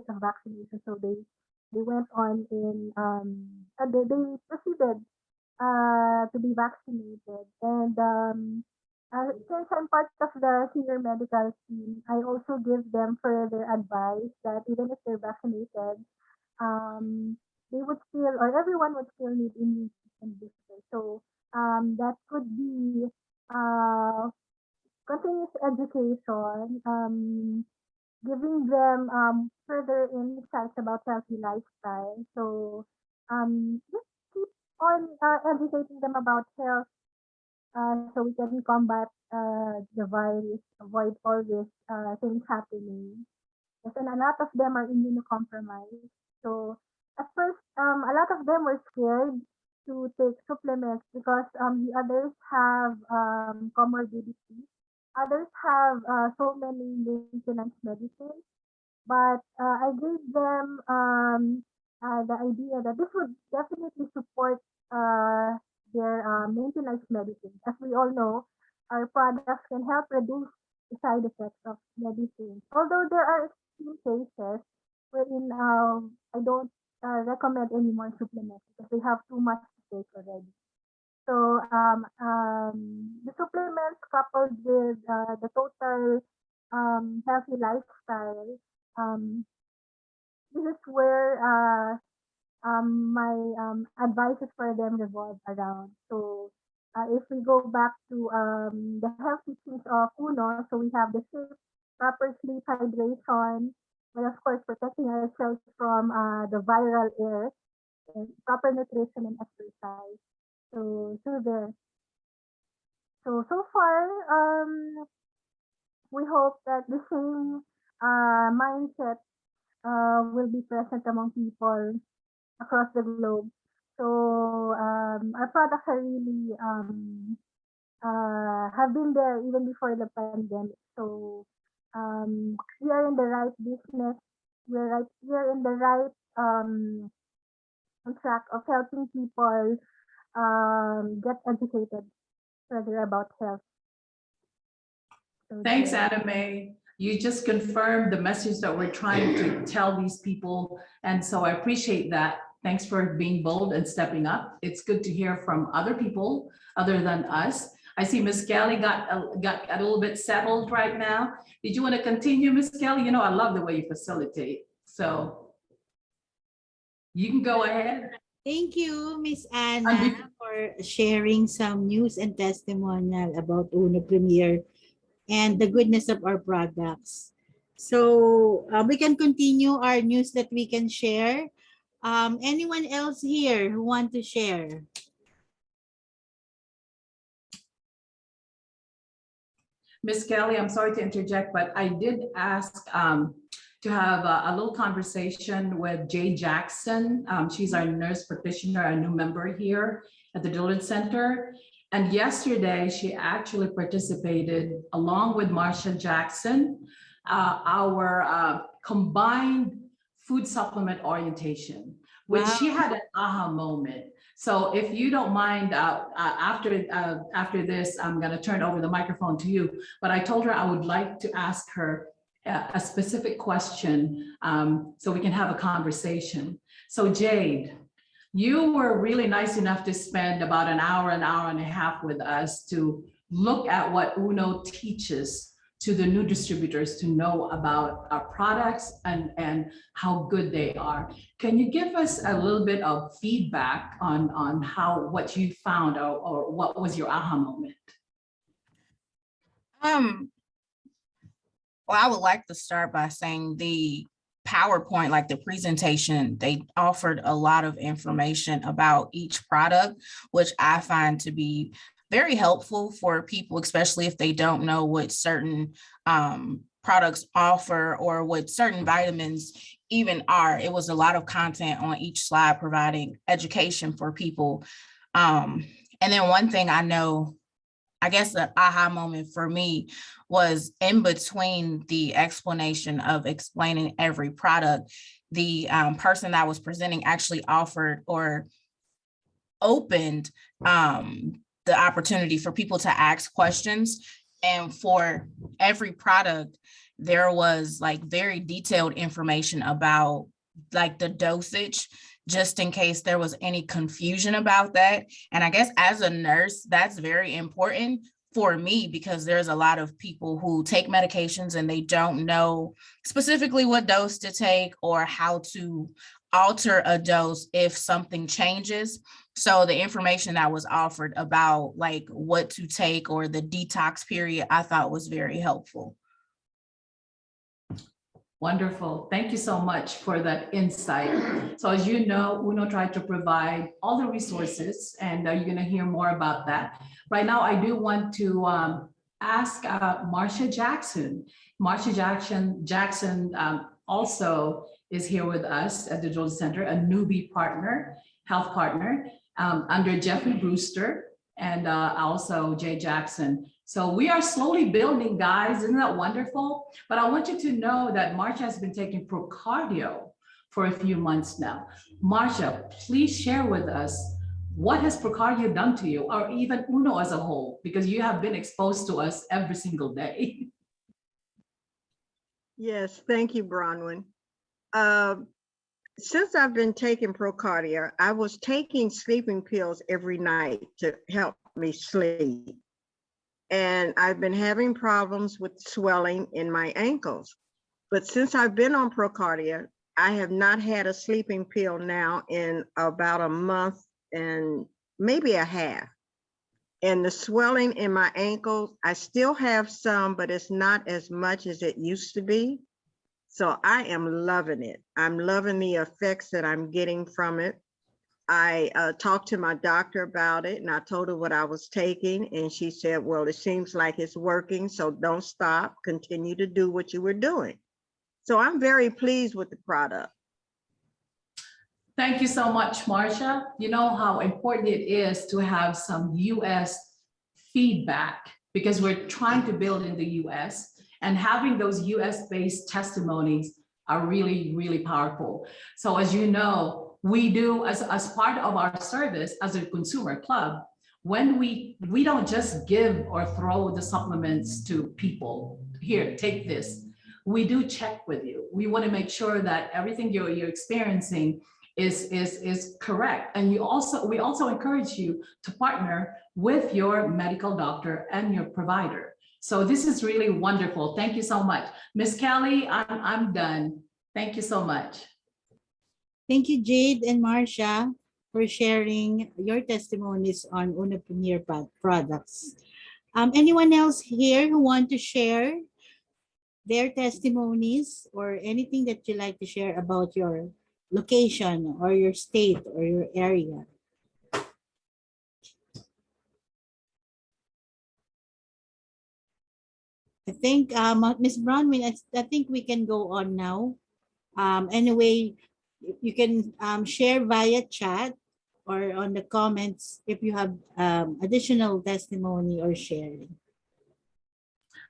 of vaccination. So they went on in they proceeded to be vaccinated. And since I'm part of the senior medical team, I also give them further advice that even if they're vaccinated, um, they would still, or everyone would still need immune system booster. So that could be uh, continuous education, giving them further insights about healthy lifestyle. So just keep on educating them about health so we can combat the virus, avoid all these things happening. Yes, and a lot of them are immunocompromised. So at first, a lot of them were scared to take supplements because the others have comorbidity. Others have so many maintenance medicines. But I gave them the idea that this would definitely support uh, their maintenance medicine. As we all know, our products can help reduce the side effects of medicine. Although there are extreme cases wherein I don't recommend any more supplements because they have too much to take already. So the supplements coupled with the total healthy lifestyle, um, this is where my advices for them revolve around. So if we go back to the health teachings of Uno, so we have the sleep, proper sleep, hydration, and of course protecting ourselves from the viral air, and proper nutrition and exercise. So there. So far, we hope that the same mindset will be present among people across the globe. So our products are really have been there even before the pandemic. So we are in the right business. We are in the right track of helping people get educated further about health. So Thanks, there. Anna Mae. You just confirmed the message that we're trying to tell these people. And so I appreciate that. Thanks for being bold and stepping up. It's good to hear from other people other than us. I see Miss Kelly got a little bit settled right now. Did you want to continue, Miss Kelly? You know, I love the way you facilitate. So you can go ahead. Thank you, Miss And Anna, for sharing some news and testimonial about Uno Premier and the goodness of our products. So we can continue our news that we can share. Anyone else here who want to share? Miss Kelly, I'm sorry to interject, but I did ask to have a little conversation with Jay Jackson. She's our nurse practitioner, a new member here at the Dillard Center. And yesterday, she actually participated along with Marsha Jackson, our combined food supplement orientation, which she had an aha moment. So if you don't mind, after this, I'm going to turn over the microphone to you. But I told her I would like to ask her a specific question so we can have a conversation. So Jade, you were really nice enough to spend about an hour and a half with us to look at what Uno teaches to the new distributors to know about our products and how good they are. Can you give us a little bit of feedback on what you found or what was your aha moment? Well, I would like to start by saying the PowerPoint, like the presentation, they offered a lot of information about each product, which I find to be very helpful for people, especially if they don't know what certain products offer or what certain vitamins even are. It was a lot of content on each slide providing education for people. And then one thing I know, I guess the aha moment for me was in between the explanation of explaining every product, the person that was presenting actually offered or opened the opportunity for people to ask questions. And for every product, there was like very detailed information about like the dosage, just in case there was any confusion about that. And I guess as a nurse, that's very important for me, because there's a lot of people who take medications and they don't know specifically what dose to take or how to alter a dose if something changes. So the information that was offered about like what to take or the detox period, I thought was very helpful. Wonderful. Thank you so much for that insight. So as you know, UNO tried to provide all the resources, and you're going to hear more about that. Right now, I do want to ask Marcia Jackson. Marcia Jackson also is here with us at the Georgia Center, a newbie partner, health partner, under Jeffrey Brewster and also Jay Jackson. So we are slowly building, guys. Isn't that wonderful? But I want you to know that Marcia has been taking Procardio for a few months now. Marcia, please share with us, what has Procardio done to you, or even UNO as a whole, because you have been exposed to us every single day. Yes, thank you, Bronwyn. Since I've been taking Procardia, I was taking sleeping pills every night to help me sleep. And I've been having problems with swelling in my ankles. But since I've been on Procardia, I have not had a sleeping pill now in about a month and maybe a half. And the swelling in my ankles, I still have some, but it's not as much as it used to be. So I am loving it. I'm loving the effects that I'm getting from it. I talked to my doctor about it, and I told her what I was taking, and she said, well, it seems like it's working, so don't stop, continue to do what you were doing. So I'm very pleased with the product. Thank you so much, Marcia. You know how important it is to have some US feedback, because we're trying to build in the US, and having those US-based testimonies are really, really powerful. So as you know, we do, as part of our service as a consumer club, when we don't just give or throw the supplements to people, here, take this. We do check with you. We want to make sure that everything you're experiencing is correct. And we also encourage you to partner with your medical doctor and your provider. So this is really wonderful. Thank you so much. Miss Kelly, I'm done. Thank you so much. Thank you, Jade and Marcia, for sharing your testimonies on Una Premier products. Anyone else here who want to share their testimonies or anything that you like to share about your location or your state or your area? I think, Ms. Bronwyn, I think we can go on now. Anyway, you can share via chat or on the comments if you have additional testimony or sharing.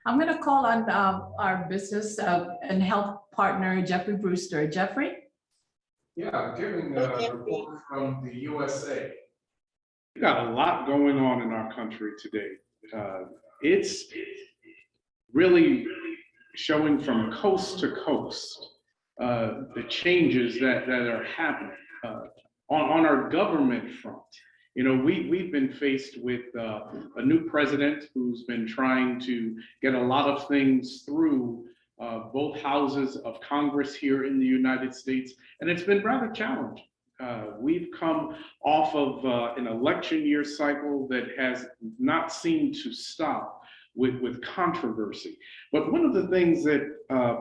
I'm going to call on our business and health partner, Jeffrey Brewster. Jeffrey? Yeah, giving a report from the USA. We've got a lot going on in our country today. It's really showing from coast to coast the changes that are happening on our government front. You know, we've been faced with a new president who's been trying to get a lot of things through both houses of Congress here in the United States, and it's been rather challenging. We've come off of an election year cycle that has not seemed to stop with controversy. But one of the things that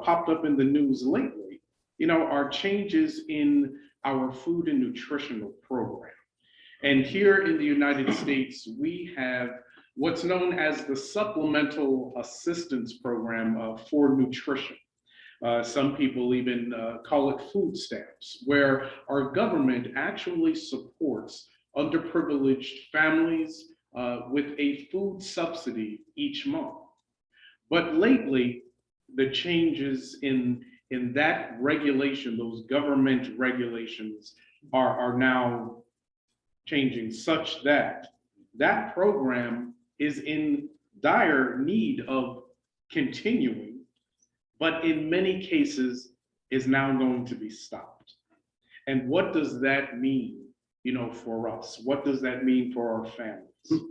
popped up in the news lately, you know, are changes in our food and nutritional program. And here in the United States, we have what's known as the Supplemental Assistance Program for Nutrition. Some people even call it food stamps, where our government actually supports underprivileged families with a food subsidy each month. But lately, the changes in that regulation, those government regulations, are now changing such that that program is in dire need of continuing but in many cases is now going to be stopped. And what does that mean, for us? What does that mean for our families?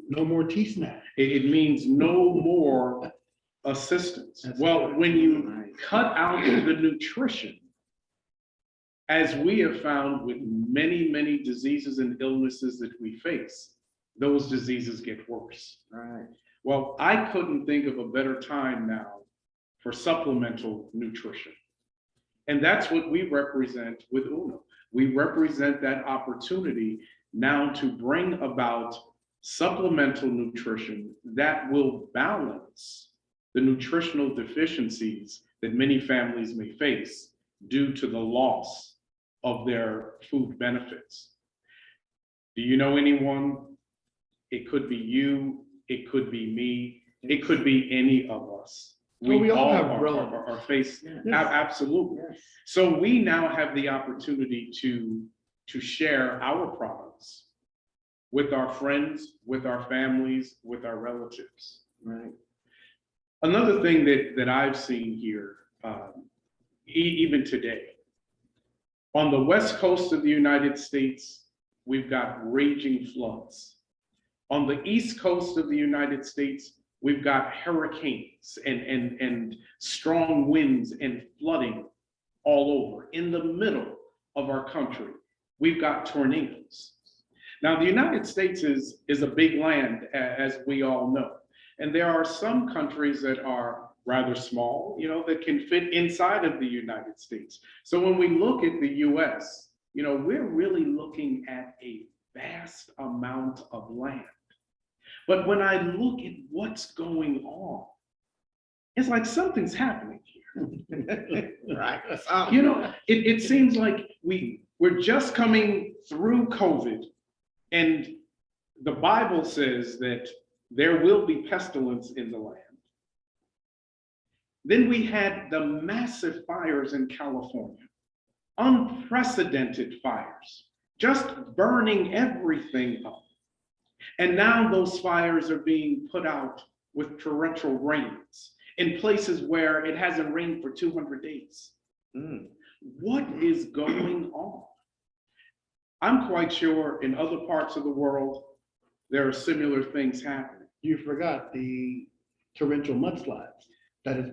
No more T-SNAP. It means no more assistance. Well, when you cut out the nutrition, as we have found with many, many diseases and illnesses that we face, those diseases get worse. Right. Well, I couldn't think of a better time now for supplemental nutrition. And that's what we represent with UNO. We represent that opportunity now to bring about supplemental nutrition that will balance the nutritional deficiencies that many families may face due to the loss of their food benefits. Do you know anyone? It could be you, it could be me, it could be any of us. We all have are faced, Yes. absolutely. Yes. So we now have the opportunity to share our products with our friends, with our families, with our relatives. Right. Another thing that I've seen here, even today, on the West Coast of the United States, we've got raging floods. On the East Coast of the United States, we've got hurricanes and strong winds and flooding all over. In the middle of our country, we've got tornadoes. Now, the United States is a big land, as we all know. And there are some countries that are rather small, that can fit inside of the United States. So when we look at the US, we're really looking at a vast amount of land. But when I look at what's going on, it's like something's happening here. Right. It seems like we're just coming through COVID, and the Bible says that there will be pestilence in the land. Then we had the massive fires in California, unprecedented fires, just burning everything up. And now those fires are being put out with torrential rains in places where it hasn't rained for 200 days. What is going on? I'm quite sure in other parts of the world, there are similar things happening. You forgot the torrential mudslides that's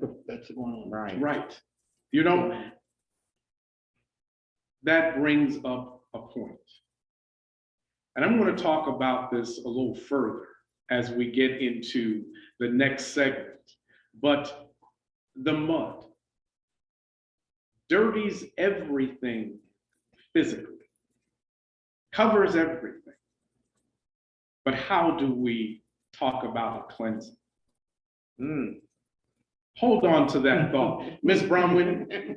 going on. Right. That brings up a point. And I'm going to talk about this a little further as we get into the next segment. But the mud dirties everything physically, covers everything. But how do we talk about a cleansing? Hold on to that thought. Ms. Bromwin,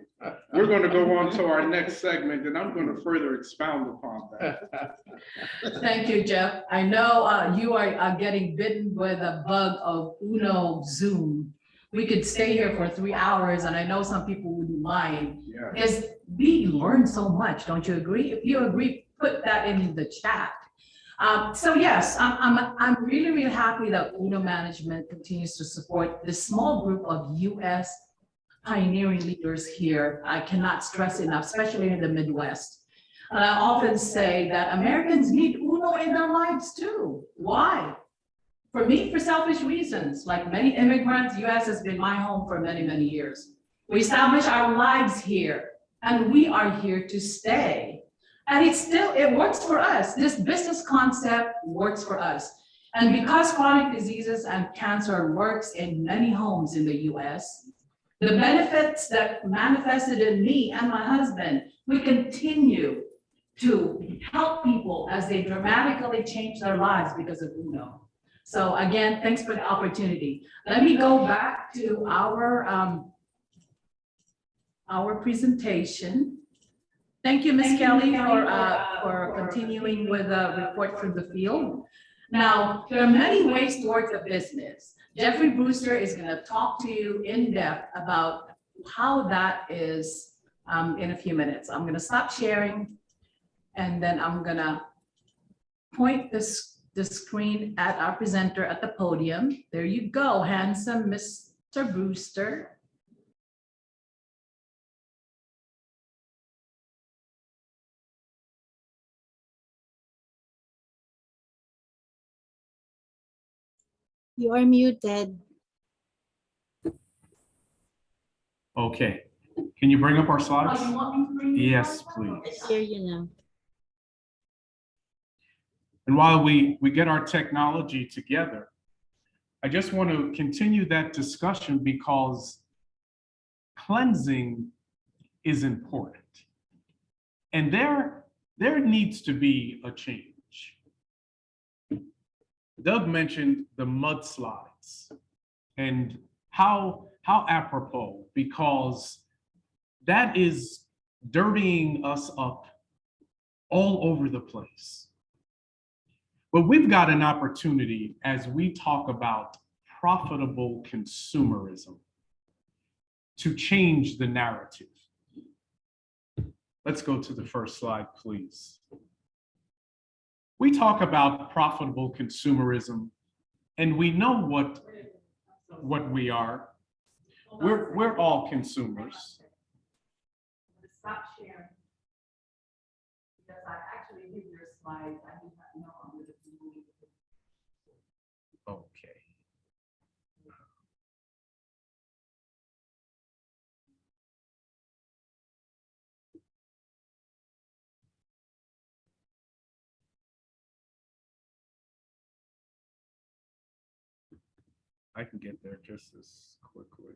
we're going to go on to our next segment, and I'm going to further expound upon that. Thank you, Jeff. I know you are getting bitten with a bug of UNO Zoom. We could stay here for 3 hours, and I know some people wouldn't mind. Yeah. Because we learn so much, don't you agree? If you agree, put that in the chat. So yes, I'm really, really happy that UNO management continues to support this small group of US pioneering leaders here. I cannot stress enough, especially in the Midwest. And I often say that Americans need UNO in their lives too. Why? For me, for selfish reasons. Like many immigrants, US has been my home for many, many years. We established our lives here, and we are here to stay. And it works for us. This business concept works for us. And because chronic diseases and cancer works in many homes in the US, the benefits that manifested in me and my husband, we continue to help people as they dramatically change their lives because of UNO. So again, thanks for the opportunity. Let me go back to our presentation. Thank you, Ms. Kelly, for continuing with the report from the field. Now, there are many ways towards a business. Jeffrey Brewster is going to talk to you in depth about how that is in a few minutes. I'm going to stop sharing, and then I'm going to point the screen at our presenter at the podium. There you go, handsome Mr. Brewster. You are muted. Okay, can you bring up our Oh, slides? you want me to bring these Yes, up? please. I hear you now. And while we get our technology together, I just want to continue that discussion because cleansing is important. And there needs to be a change. Doug mentioned the mudslides and how apropos, because that is dirtying us up all over the place. But we've got an opportunity as we talk about profitable consumerism to change the narrative. Let's go to the first slide, please. We talk about profitable consumerism, and we know what we are. We're all consumers. Stop sharing. Because I actually did your slides. I did not know I'm going to be moving. Okay. I can get there just as quickly.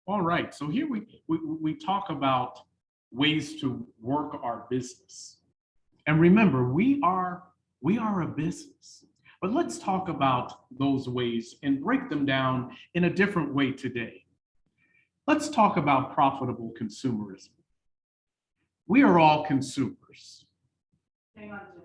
All right, so here we talk about ways to work our business. And remember, we are a business. But let's talk about those ways and break them down in a different way today. Let's talk about profitable consumerism. We are all consumers. Hang on, Jeff.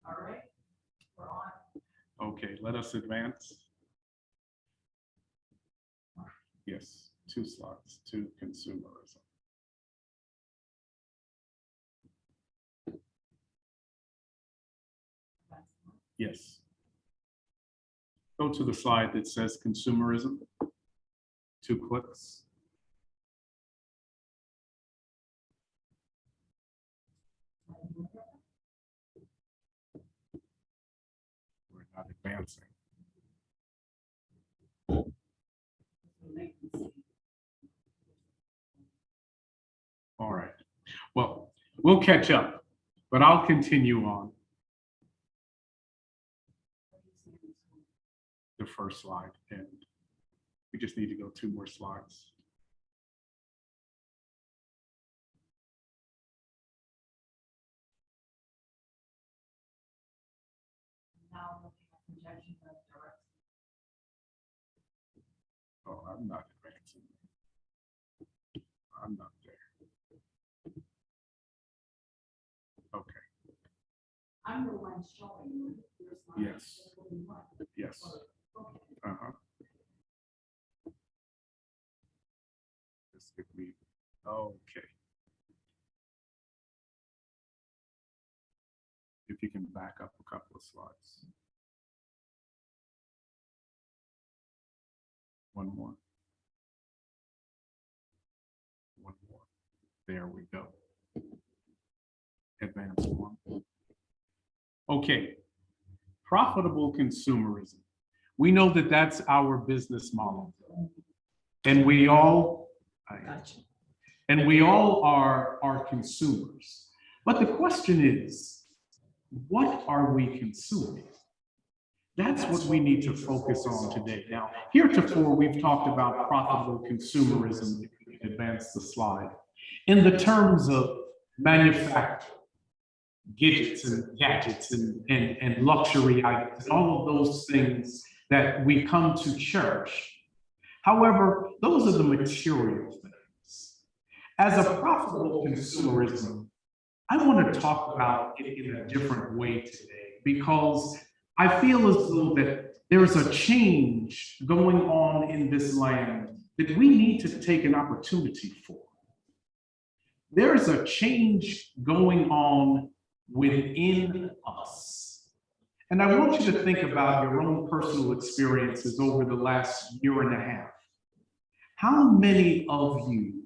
All right, we're on. Okay, let us advance. Yes, 2 slides to consumerism. Yes. Go to the slide that says consumerism. 2 clicks. We're not advancing. All right. Well, we'll catch up, but I'll continue on. The first slide, and we just need to go 2 more slides. Now looking at projection of direct. Oh, I'm not advancing. I'm not there. Okay. I'm the one showing you. Yours not Yes. showing one. Yes. Okay. Uh-huh. This could be, okay. If you can back up a couple of slides. One more. One more. There we go. Advance 1. Okay. Profitable consumerism. We know that that's our business model. And we all, Gotcha. and we all are consumers. But the question is, what are we consuming? That's what we need to focus on today. Now, heretofore, we've talked about profitable consumerism, if we can advance the slide, in the terms of manufacture gadgets and gadgets and luxury items and all of those things that we come to cherish. However, those are the material things. As a profitable consumerism, I want to talk about it in a different way today because I feel as though that there's a change going on in this land that we need to take an opportunity for. There is a change going on within us. And I want you to think about your own personal experiences over the last year and a half. How many of you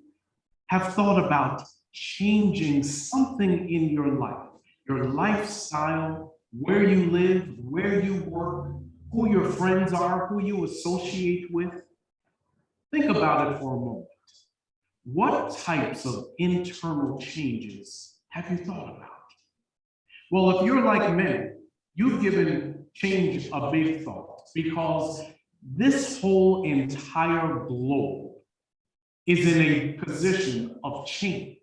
have thought about changing something in your life, your lifestyle, where you live, where you work, who your friends are, who you associate with? Think about it for a moment. What types of internal changes have you thought about? Well, if you're like me, you've given change a big thought because this whole entire globe is in a position of change.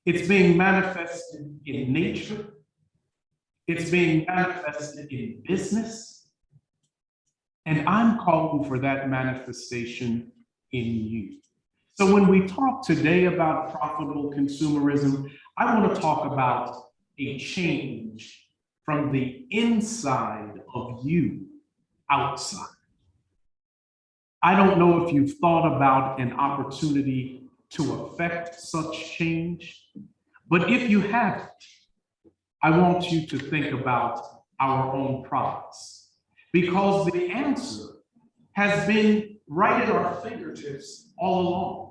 It's being manifested in nature. It's being manifested in business. And I'm calling for that manifestation in you. So when we talk today about profitable consumerism, I want to talk about a change from the inside of you outside. I don't know if you've thought about an opportunity to affect such change, but if you haven't, I want you to think about our own products, because the answer has been right at our fingertips all along.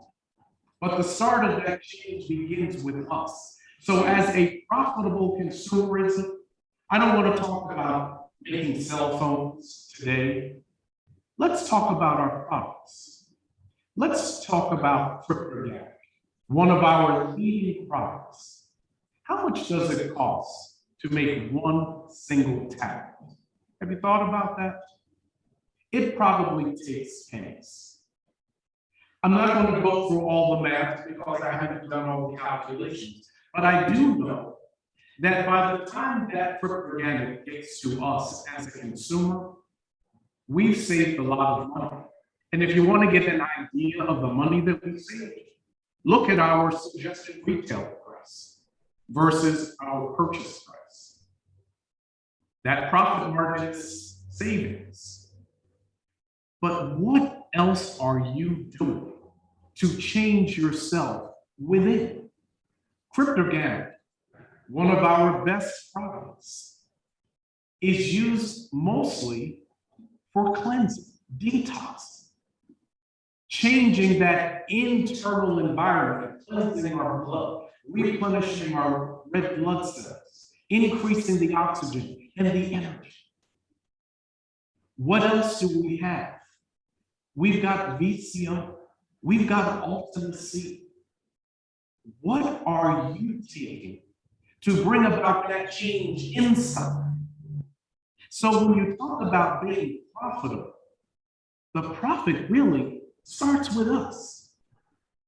But the start of that change begins with us. So as a profitable consumerism, I don't want to talk about making cell phones today. Let's talk about our products. Let's talk about Referral, one of our leading products. How much does it cost to make one single tablet? Have you thought about that? It probably takes pennies. I'm not going to go through all the math because I haven't done all the calculations, but I do know that by the time that Referral gets to us as a consumer, we've saved a lot of money. And if you want to get an idea of the money that we saved, look at our suggested retail price versus our purchase price. That profit margin is savings. But what else are you doing to change yourself within? Cryptogam, one of our best products, is used mostly for cleansing, detox, changing that internal environment, cleansing our blood, replenishing our red blood cells, increasing the oxygen and the energy. What else do we have? We've got VCO, we've got Ultimate C. What are you taking to bring about that change inside? So when you talk about being profitable, the profit really starts with us.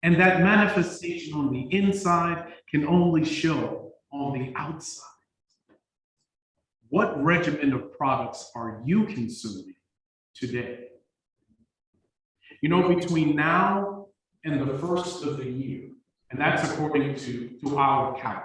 And that manifestation on the inside can only show on the outside. What regimen of products are you consuming today? You know, between now and the first of the year, and that's according to our calendar,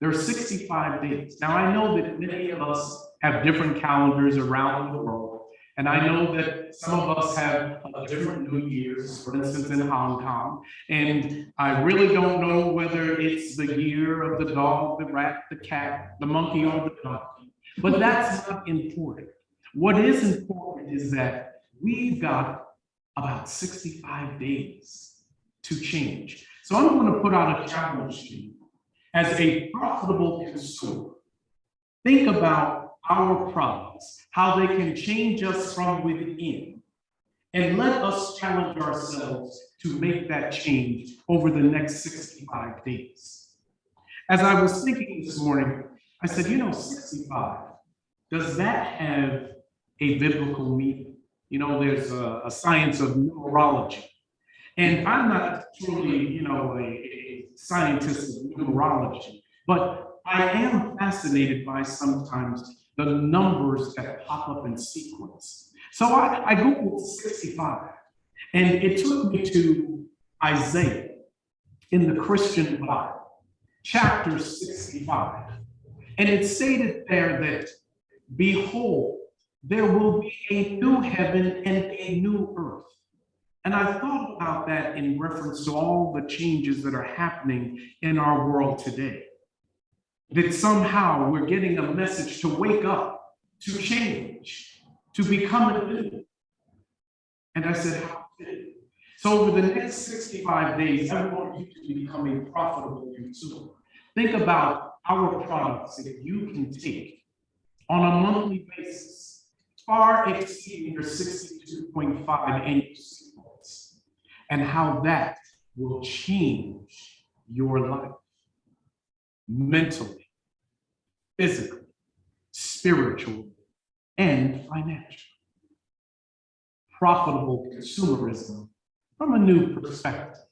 there are 65 days. Now, I know that many of us have different calendars around the world, and I know that some of us have a different New Year's, for instance, in Hong Kong, and I really don't know whether it's the year of the dog, the rat, the cat, the monkey, or the donkey, but that's not important. What is important is that we've got about 65 days to change. So I'm going to put out a challenge to you. As a profitable consumer, think about our products, how they can change us from within, and let us challenge ourselves to make that change over the next 65 days. As I was thinking this morning, I said, 65, does that have a biblical meaning? There's a science of numerology. And I'm not truly, a scientist of numerology, but I am fascinated by sometimes the numbers that pop up in sequence. So I Googled 65, and it took me to Isaiah in the Christian Bible, chapter 65. And it stated there that, behold, there will be a new heaven and a new earth. And I thought about that in reference to all the changes that are happening in our world today. That somehow we're getting a message to wake up, to change, to become anew. And I said, how fitting. So over the next 65 days, I want you to become a profitable consumer. Think about our products that you can take on a monthly basis, far exceeding your 62.5 annual points, and how that will change your life mentally, physically, spiritually, and financially. Profitable consumerism from a new perspective.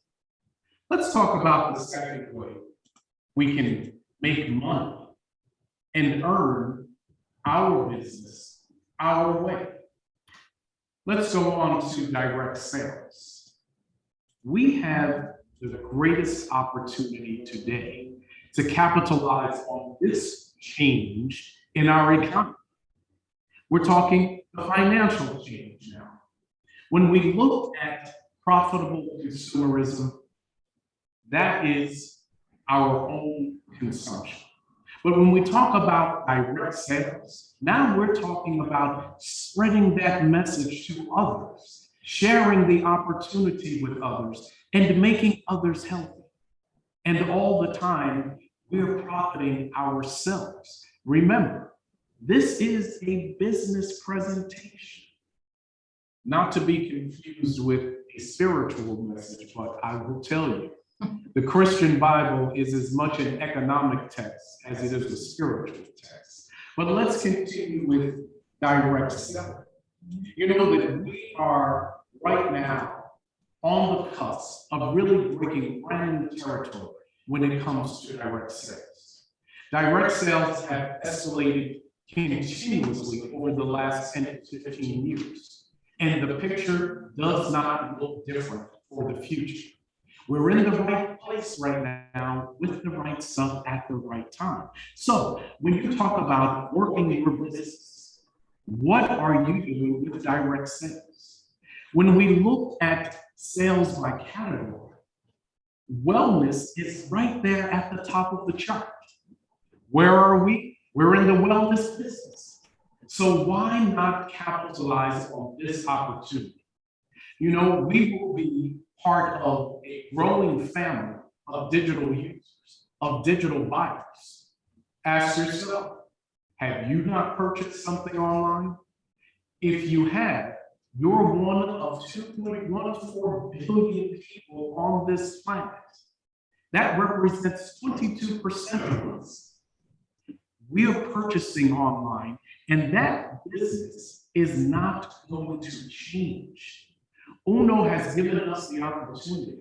Let's talk about the second way we can make money and earn our business our way. Let's go on to direct sales. We have the greatest opportunity today to capitalize on this change in our economy. We're talking the financial change now. When we look at profitable consumerism, that is our own consumption. But when we talk about direct sales, now we're talking about spreading that message to others, sharing the opportunity with others, and making others healthy. And all the time, we're profiting ourselves. Remember, this is a business presentation, not to be confused with a spiritual message, but I will tell you, the Christian Bible is as much an economic text as it is a spiritual text. But let's continue with direct selling. You know that we are right now on the cusp of really breaking brand new territory when it comes to direct sales. Direct sales have escalated continuously over the last 10 to 15 years. And the picture does not look different for the future. We're in the right place right now with the right stuff at the right time. So when you talk about working your business, what are you doing with direct sales? When we look at sales by category, wellness is right there at the top of the chart. Where are we? We're in the wellness business. So why not capitalize on this opportunity? You know, we will be part of a growing family of digital users, of digital buyers. Ask yourself, have you not purchased something online? If you have, you're one of 2.14 billion people on this planet. That represents 22% of us. We are purchasing online, and that business is not going to change. UNO has given us the opportunity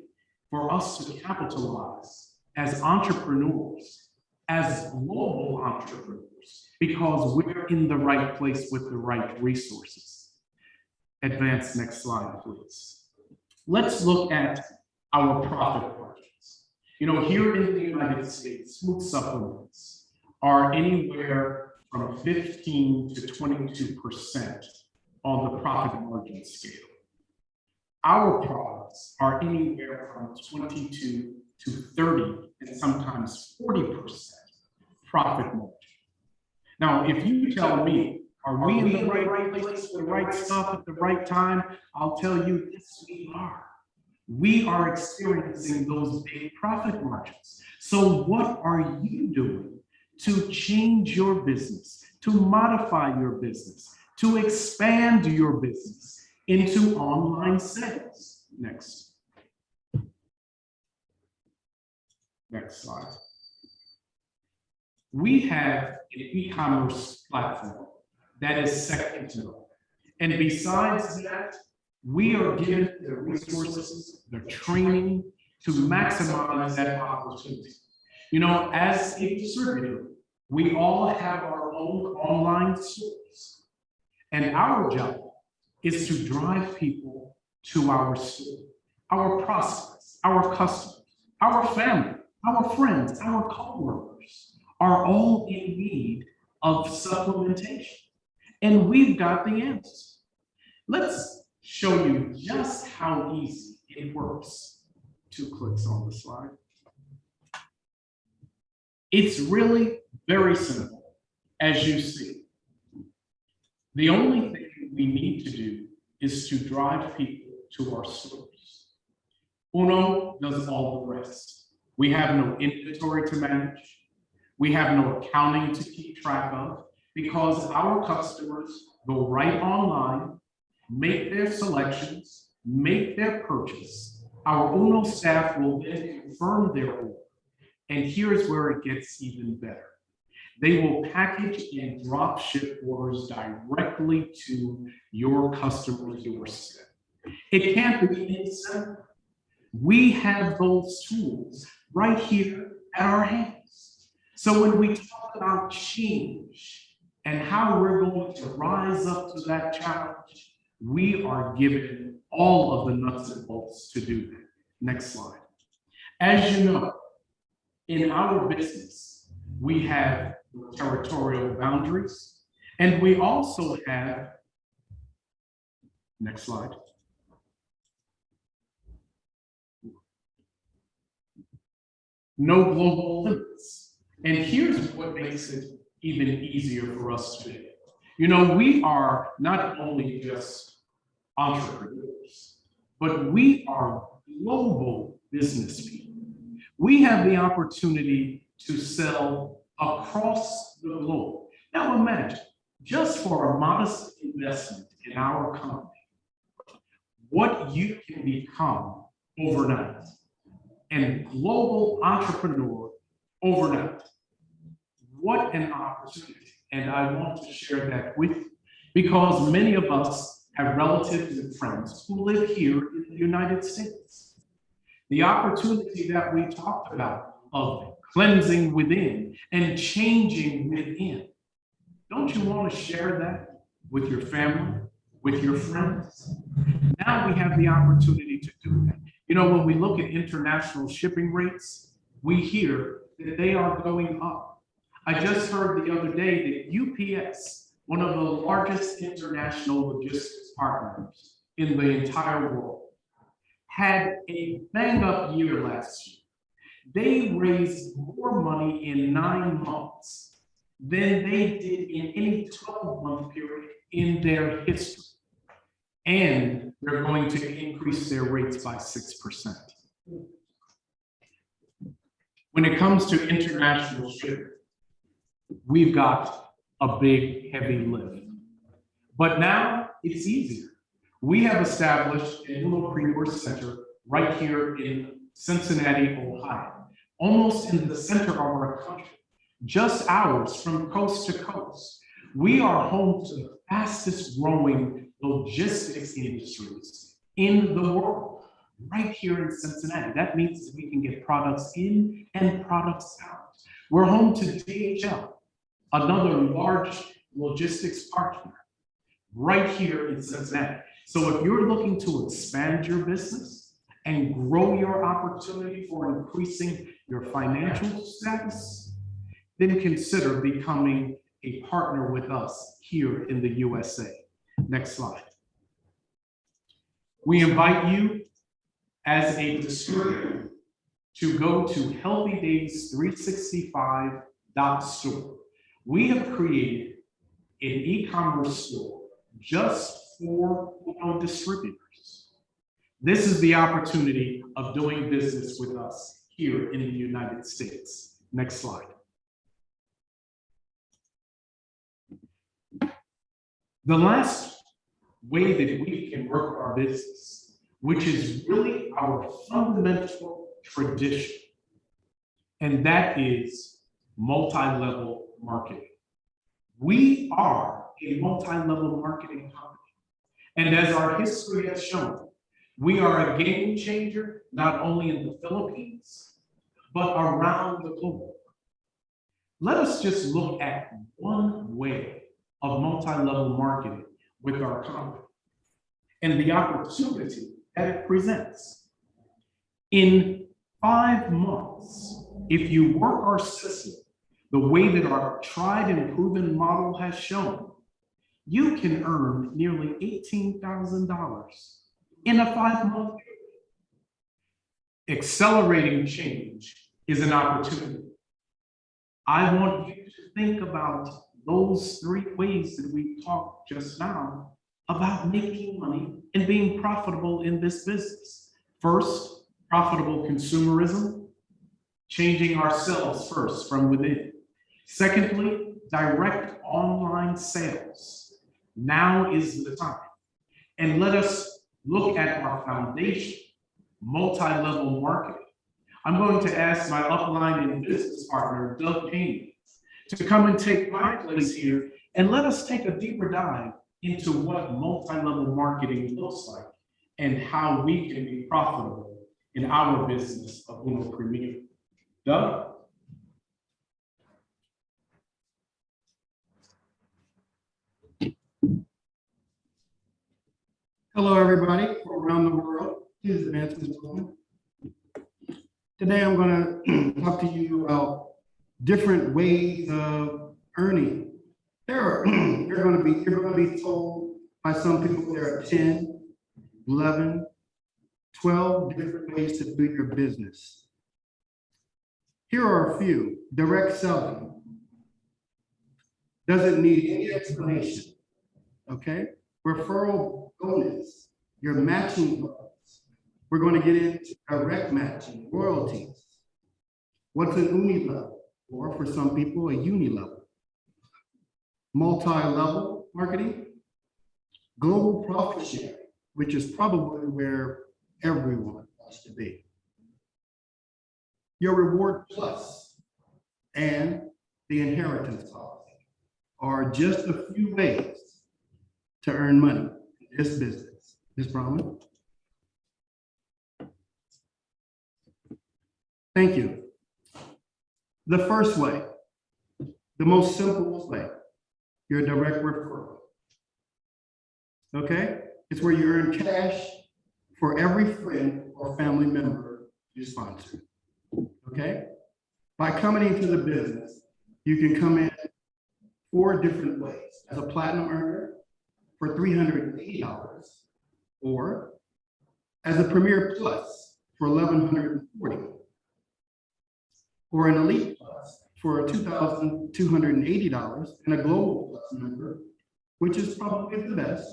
for us to capitalize as entrepreneurs, as global entrepreneurs, because we're in the right place with the right resources. Advance next slide, please. Let's look at our profit margins. You know, here in the United States, food supplements are anywhere from 15 to 22% on the profit margin scale. Our products are anywhere from 22 to 30 and sometimes 40% profit margin. Now, if you tell me, are we in the right place with the right stuff at the right time? I'll tell you, yes, we are. We are experiencing those big profit margins. So what are you doing to change your business, to modify your business, to expand your business into online sales? Next slide. We have an e-commerce platform that is second to none. And besides that, we are given the resources, the training, to maximize that opportunity. You know, as a distributor, we all have our own online stores, and our job is to drive people to our store. Our prospects, our customers, our family, our friends, our coworkers are all in need of supplementation, and we've got the answers. Let's show you just how easy it works. 2 clicks on the slide. It's really very simple, as you see. The only thing we need to do is to drive people to our stores. Uno does all the rest. We have no inventory to manage. We have no accounting to keep track of, because our customers go right online, make their selections, make their purchase. Our Uno staff will then confirm their order. And here's where it gets even better. They will package and drop ship orders directly to your customer's doorstep. It can't be any simpler. We have those tools right here at our hands. So when we talk about change and how we're going to rise up to that challenge, we are given all of the nuts and bolts to do that. Next slide. As you know, in our business, we have territorial boundaries, and we also have, next slide. No global limits. And here's what makes it even easier for us today. You know, we are not only just entrepreneurs, but we are global business people. We have the opportunity to sell across the globe. Now imagine, just for a modest investment in our company, what you can become overnight. And global entrepreneur overnight. What an opportunity. And I want to share that with you, because many of us have relatives and friends who live here in the United States. The opportunity that we talked about of cleansing within and changing within. Don't you want to share that with your family, with your friends? Now we have the opportunity to do that. You know, when we look at international shipping rates, we hear that they are going up. I just heard the other day that UPS, one of the largest international logistics partners in the entire world, had a bang-up year last year. They raised more money in 9 months than they did in any 12-month period in their history. And they're going to increase their rates by 6%. When it comes to international shipping, we've got a big, heavy lift. But now it's easier. We have established a little pre-work center right here in Cincinnati, Ohio, almost in the center of our country, just hours from coast to coast. We are home to the fastest growing logistics industries in the world, right here in Cincinnati. That means that we can get products in and products out. We're home to DHL, another large logistics partner, right here in Cincinnati. So if you're looking to expand your business and grow your opportunity for increasing your financial status, then consider becoming a partner with us here in the USA. Next slide. We invite you as a distributor to go to healthydays365.store. We have created an e-commerce store just for distributors. This is the opportunity of doing business with us here in the United States. Next slide. The last way that we can work our business, which is really our fundamental tradition, and that is multi-level marketing. We are a multi-level marketing company. And as our history has shown, We are a game changer, not only in the Philippines, but around the globe. Let us just look at one way of multi-level marketing with our company and the opportunity that it presents. In 5 months, if you work our system the way that our tried and proven model has shown, you can earn nearly $18,000 in a 5-month period. Accelerating change is an opportunity. I want you to think about those 3 ways that we talked just now about making money and being profitable in this business. First, profitable consumerism, changing ourselves first from within. Secondly, direct online sales. Now is the time. And let us look at our foundation, multi-level marketing. I'm going to ask my upline and business partner, Doug Payne, to come and take my place here and let us take a deeper dive into what multi-level marketing looks like and how we can be profitable in our business of Uno Premier. Doug? Hello, everybody from around the world. Please advance this moment. Today, I'm going to talk to you about different ways of earning. You're going to be told by some people there are 10, 11, 12 different ways to do your business. Here are a few. Direct selling doesn't need any explanation. Okay? Referral bonus, your matching bonus. We're going to get into direct matching, royalties. What's an uni level? Or for some people, a uni level. Multi-level marketing, global profit sharing, which is probably where everyone wants to be. Your reward plus and the inheritance policy are just a few ways to earn money in this business. Ms. Brahman? Thank you. The first way, the most simplest way, your direct referral. Okay? It's where you earn cash for every friend or family member you sponsor. Okay? By coming into the business, you can come in 4 different ways. As a platinum earner for $380, or as a Premier Plus for $1,140, or an Elite Plus for $2,280, and a Global Plus member, which is probably the best,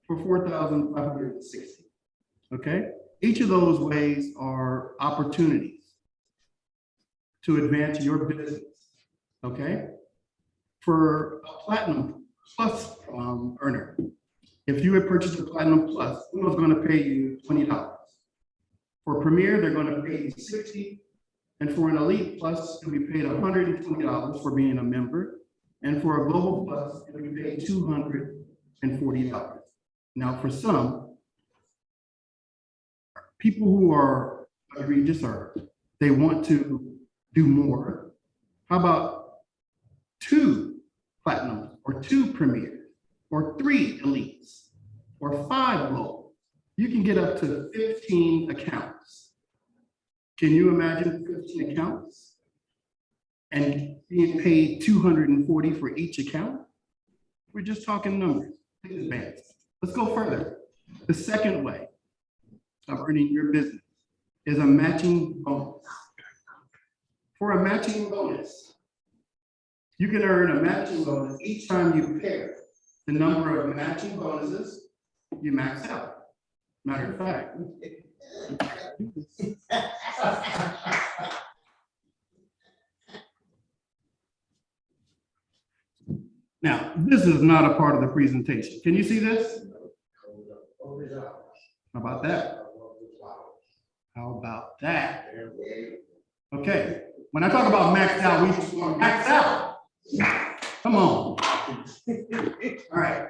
for $4,560. Okay? Each of those ways are opportunities to advance your business. Okay? For a Platinum Plus earner, if you had purchased a Platinum Plus, Uno's going to pay you $20. For Premier, they're going to pay you $60. And for an Elite Plus, you'll be paid $120 for being a member. And for a Global Plus, you'll be paid $240. Now, for some people who are egregious or they want to do more, how about 2 Platinums or 2 Premiers or 3 Elites or 5 Global? You can get up to 15 accounts. Can you imagine 15 accounts and being paid $240 for each account? We're just talking numbers. Please advance. Let's go further. The second way of earning your business is a matching bonus. For a matching bonus, you can earn a matching bonus each time you pair the number of matching bonuses you max out. Matter of fact, now, this is not a part of the presentation. Can you see this? How about that? How about that? Okay, when I talk about maxed out, we just want maxed out. Come on. All right.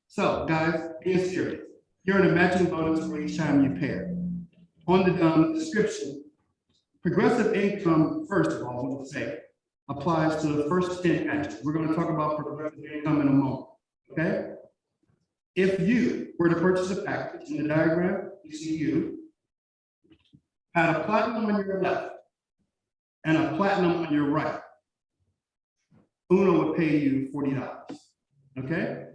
So, guys, being serious, you earn a matching bonus for each time you pair. On the description, progressive income, first of all, we'll say, applies to the first 10 matches. We're going to talk about progressive income in a moment, okay? If you were to purchase a package, in the diagram, you see you, had a platinum on your left and a platinum on your right, Uno would pay you $40, okay?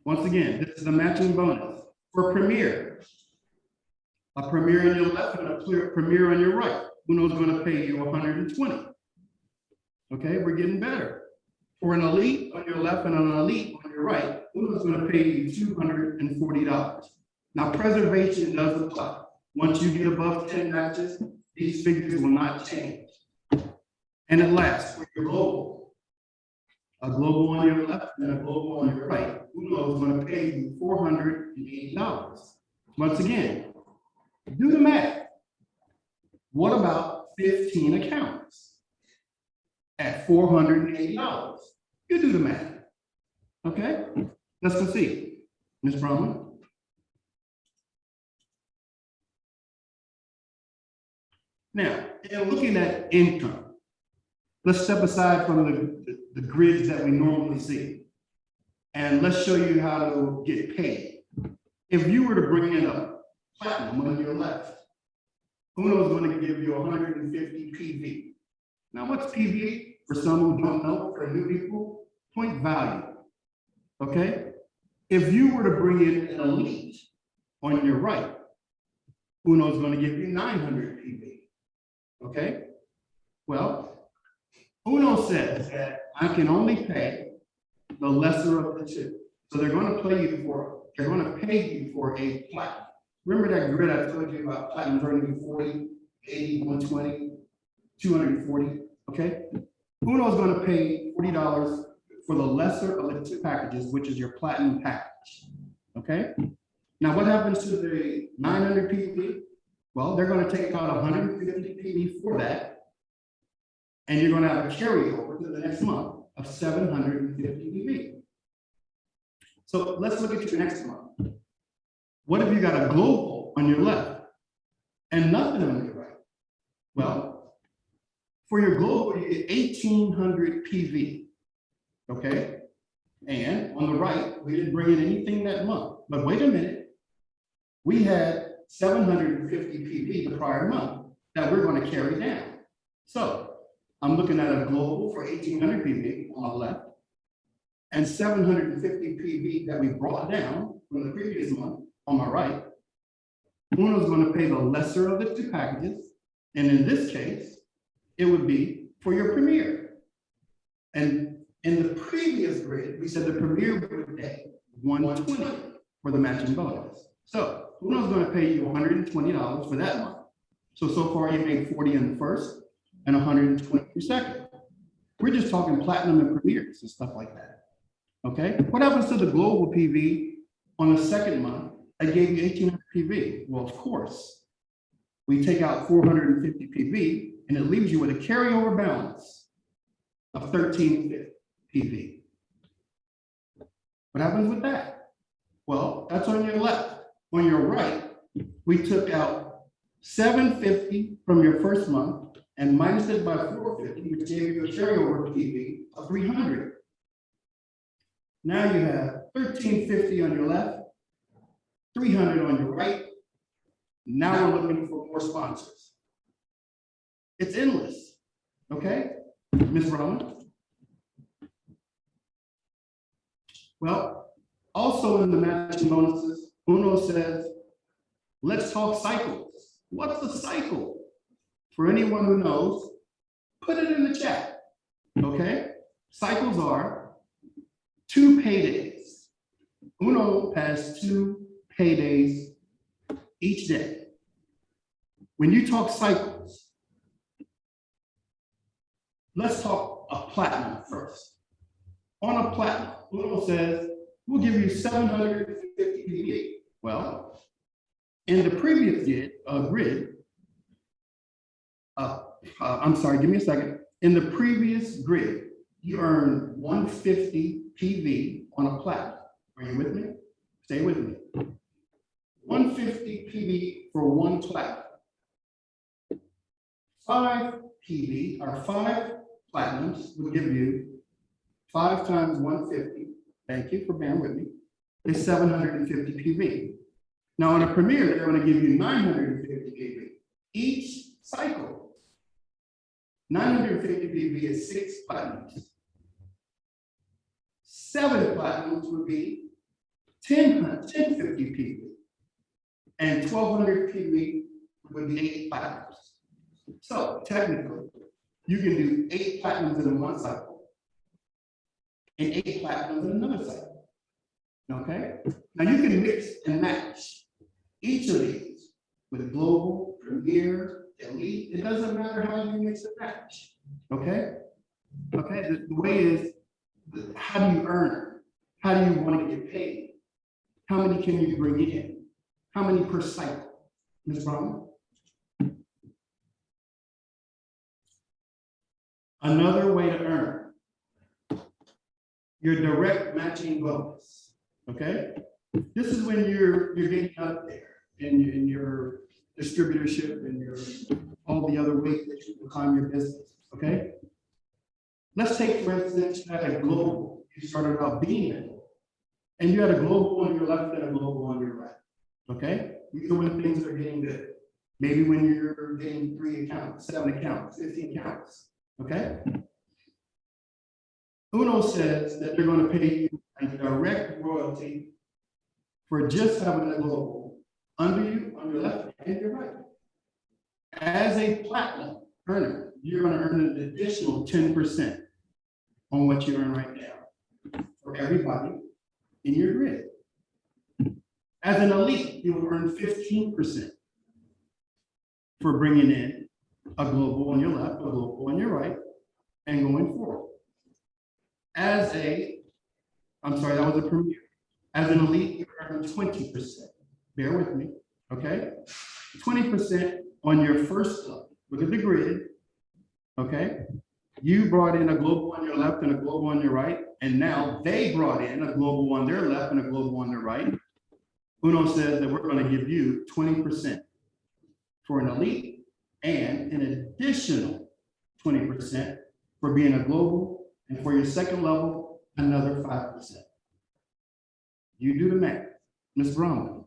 Once again, this is a matching bonus. For Premier, a Premier on your left and a Premier on your right, Uno is going to pay you $120. Okay, we're getting better. For an Elite on your left and an Elite on your right, Uno is going to pay you $240. Now, preservation does apply. Once you get above 10 matches, these figures will not change. And at last, for your global, a global on your left and a global on your right, Uno is going to pay you $480. Once again, do the math. What about 15 accounts at $480? You do the math. Okay, let's proceed. Ms. Brumman. Now, in looking at income, let's step aside from the grids that we normally see. And let's show you how to get paid. If you were to bring in a platinum on your left, Uno is going to give you 150 PV. Now, what's PV? For some who don't know, for new people, point value. Okay? If you were to bring in an Elite on your right, Uno is going to give you 900 PV. Okay? Well, Uno says that I can only pay the lesser of the two. So they're going to pay you for a platinum. Remember that grid I told you about platinum earning 40, 80, 120, 240, okay? Uno is going to pay $40 for the lesser of the two packages, which is your platinum package, okay? Now, what happens to the 900 PV? Well, they're going to take out 150 PV for that, and you're going to have a carryover to the next month of 750 PV. So let's look at your next month. What if you got a global on your left and nothing on your right? Well, for your global, you get 1,800 PV, okay? And on the right, we didn't bring in anything that month. But wait a minute, we had 750 PV the prior month that we're going to carry down. So I'm looking at a global for 1,800 PV on the left and 750 PV that we brought down from the previous month on my right. Uno is going to pay the lesser of the two packages. And in this case, it would be for your Premier. And in the previous grid, we said the Premier would pay $120 for the matching bonus. So Uno is going to pay you $120 for that month. So far you made 40 in the first and 120 in the second. We're just talking platinum and premiers and stuff like that. Okay, what happens to the global PV on the second month? I gave you 1,800 PV. Well, of course, we take out 450 PV and it leaves you with a carryover balance of 1,350 PV. What happens with that? Well, that's on your left. On your right, we took out 750 from your first month and minus it by 450, which gave you a carryover PV of 300. Now you have 1,350 on your left, 300 on your right. Now we're looking for more sponsors. It's endless, okay? Ms. Roman? Well, also in the matching bonuses, Uno says, let's talk cycles. What's a cycle? For anyone who knows, put it in the chat, okay? Cycles are 2 paydays. Uno has 2 paydays each day. When you talk cycles, let's talk a platinum first. On a platinum, Uno says, we'll give you 750 PV. Well, in the previous grid, I'm sorry, give me a second. In the previous grid, you earned 150 PV on a platinum. Are you with me? Stay with me. 50 PV for one platinum. 5 PV, or 5 platinums will give you 5 times 150. Thank you for bearing with me. Is 750 PV. Now on a Premier, they're going to give you 950 PV each cycle. 950 PV is 6 platinums. 7 platinums would be 1050 PV. And 1200 PV would be 8 platinums. So technically, you can do 8 platinums in one cycle and 8 platinums in another cycle. Okay? Now you can mix and match each of these with Global, Premier, Elite. It doesn't matter how you mix and match. Okay? Okay, the way is, how do you earn? How do you want to get paid? How many can you bring in? How many per cycle? Ms. Brown? Another way to earn your direct matching bonus. Okay? This is when you're getting up there in your distributorship and your all the other ways that you can climb your business. Okay? Let's take, for instance, you had a global. You started out being a global. And you had a global on your left and a global on your right. Okay? These are when things are getting good. Maybe when you're getting 3 accounts, 7 accounts, 15 accounts. Okay? Uno says that they're going to pay you a direct royalty for just having a global under you, on your left and your right. As a platinum earner, you're going to earn an additional 10% on what you earn right now for everybody in your grid. As an elite, you will earn 15% for bringing in a global on your left, a global on your right, and going forward. As a, I'm sorry, that was a Premier. As an elite, you earn 20%. Bear with me, okay? 20% on your first club. Look at the grid, okay? You brought in a global on your left and a global on your right, and now they brought in a global on their left and a global on their right. Uno says that we're going to give you 20% for an elite and an additional 20% for being a global, and for your second level, another 5%. You do the math. Ms. Bromley.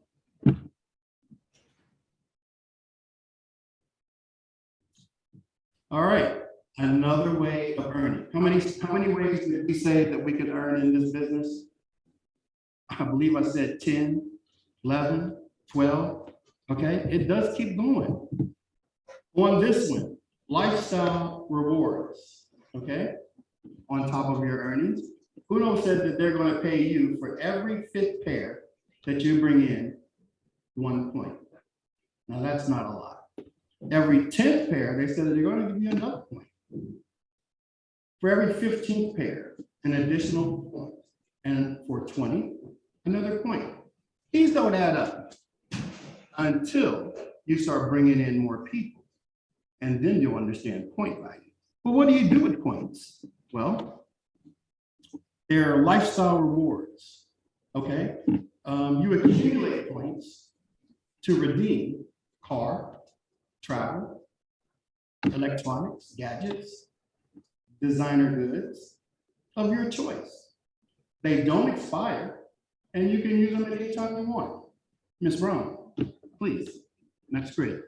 All right, another way of earning. How many ways did we say that we could earn in this business? I believe I said 10, 11, 12. Okay, it does keep going. On this one, lifestyle rewards. Okay, on top of your earnings. Uno said that they're going to pay you for every 5th pair that you bring in 1 point. Now that's not a lot. Every 10th pair, they said that they're going to give you another point. For every 15th pair, an additional point. And for 20, another point. These don't add up until you start bringing in more people. And then you'll understand point value. But what do you do with points? Well, they're lifestyle rewards, okay? You accumulate points to redeem car, travel, electronics, gadgets, designer goods of your choice. They don't expire, and you can use them at any time you want. Ms. Brown, please, next grid.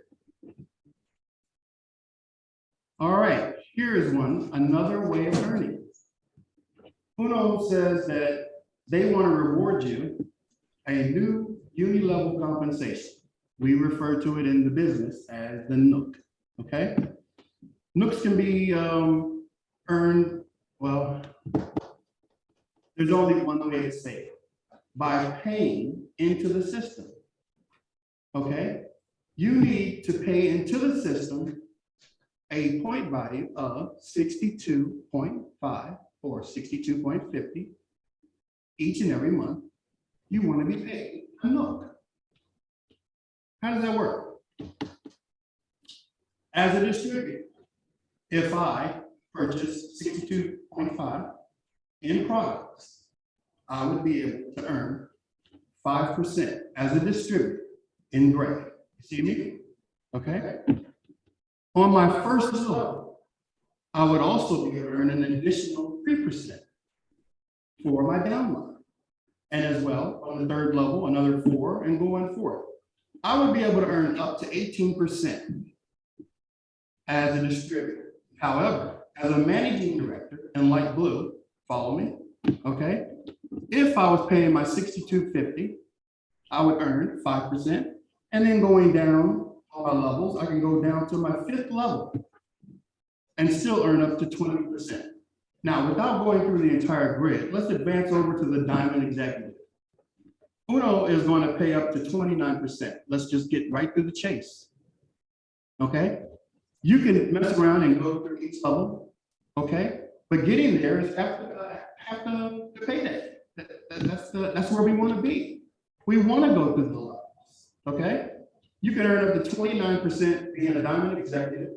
All right, here is one, another way of earning. Uno says that they want to reward you a new uni-level compensation. We refer to it in the business as the Nook, okay? Nooks can be earned, well, there's only one way to say it, by paying into the system, okay? You need to pay into the system a point value of 62.5 or 62.50 each and every month. You want to be paid a Nook. How does that work? As a distributor, if I purchase 62.5 in products, I would be able to earn 5% as a distributor in gray. You see me? Okay. On my first level, I would also be able to earn an additional 3% for my downline. And as well, on the third level, another 4 and going forth. I would be able to earn up to 18% as a distributor. However, as a managing director in light blue, follow me, okay? If I was paying my $62.50, I would earn 5%. And then going down on my levels, I can go down to my 5th level and still earn up to 20%. Now, without going through the entire grid, let's advance over to the diamond executive. Uno is going to pay up to 29%. Let's just get right through the chase. Okay? You can mess around and go through each level, okay? But getting there is have to pay that. That's where we want to be. We want to go through the levels, okay? You can earn up to 29% being a diamond executive,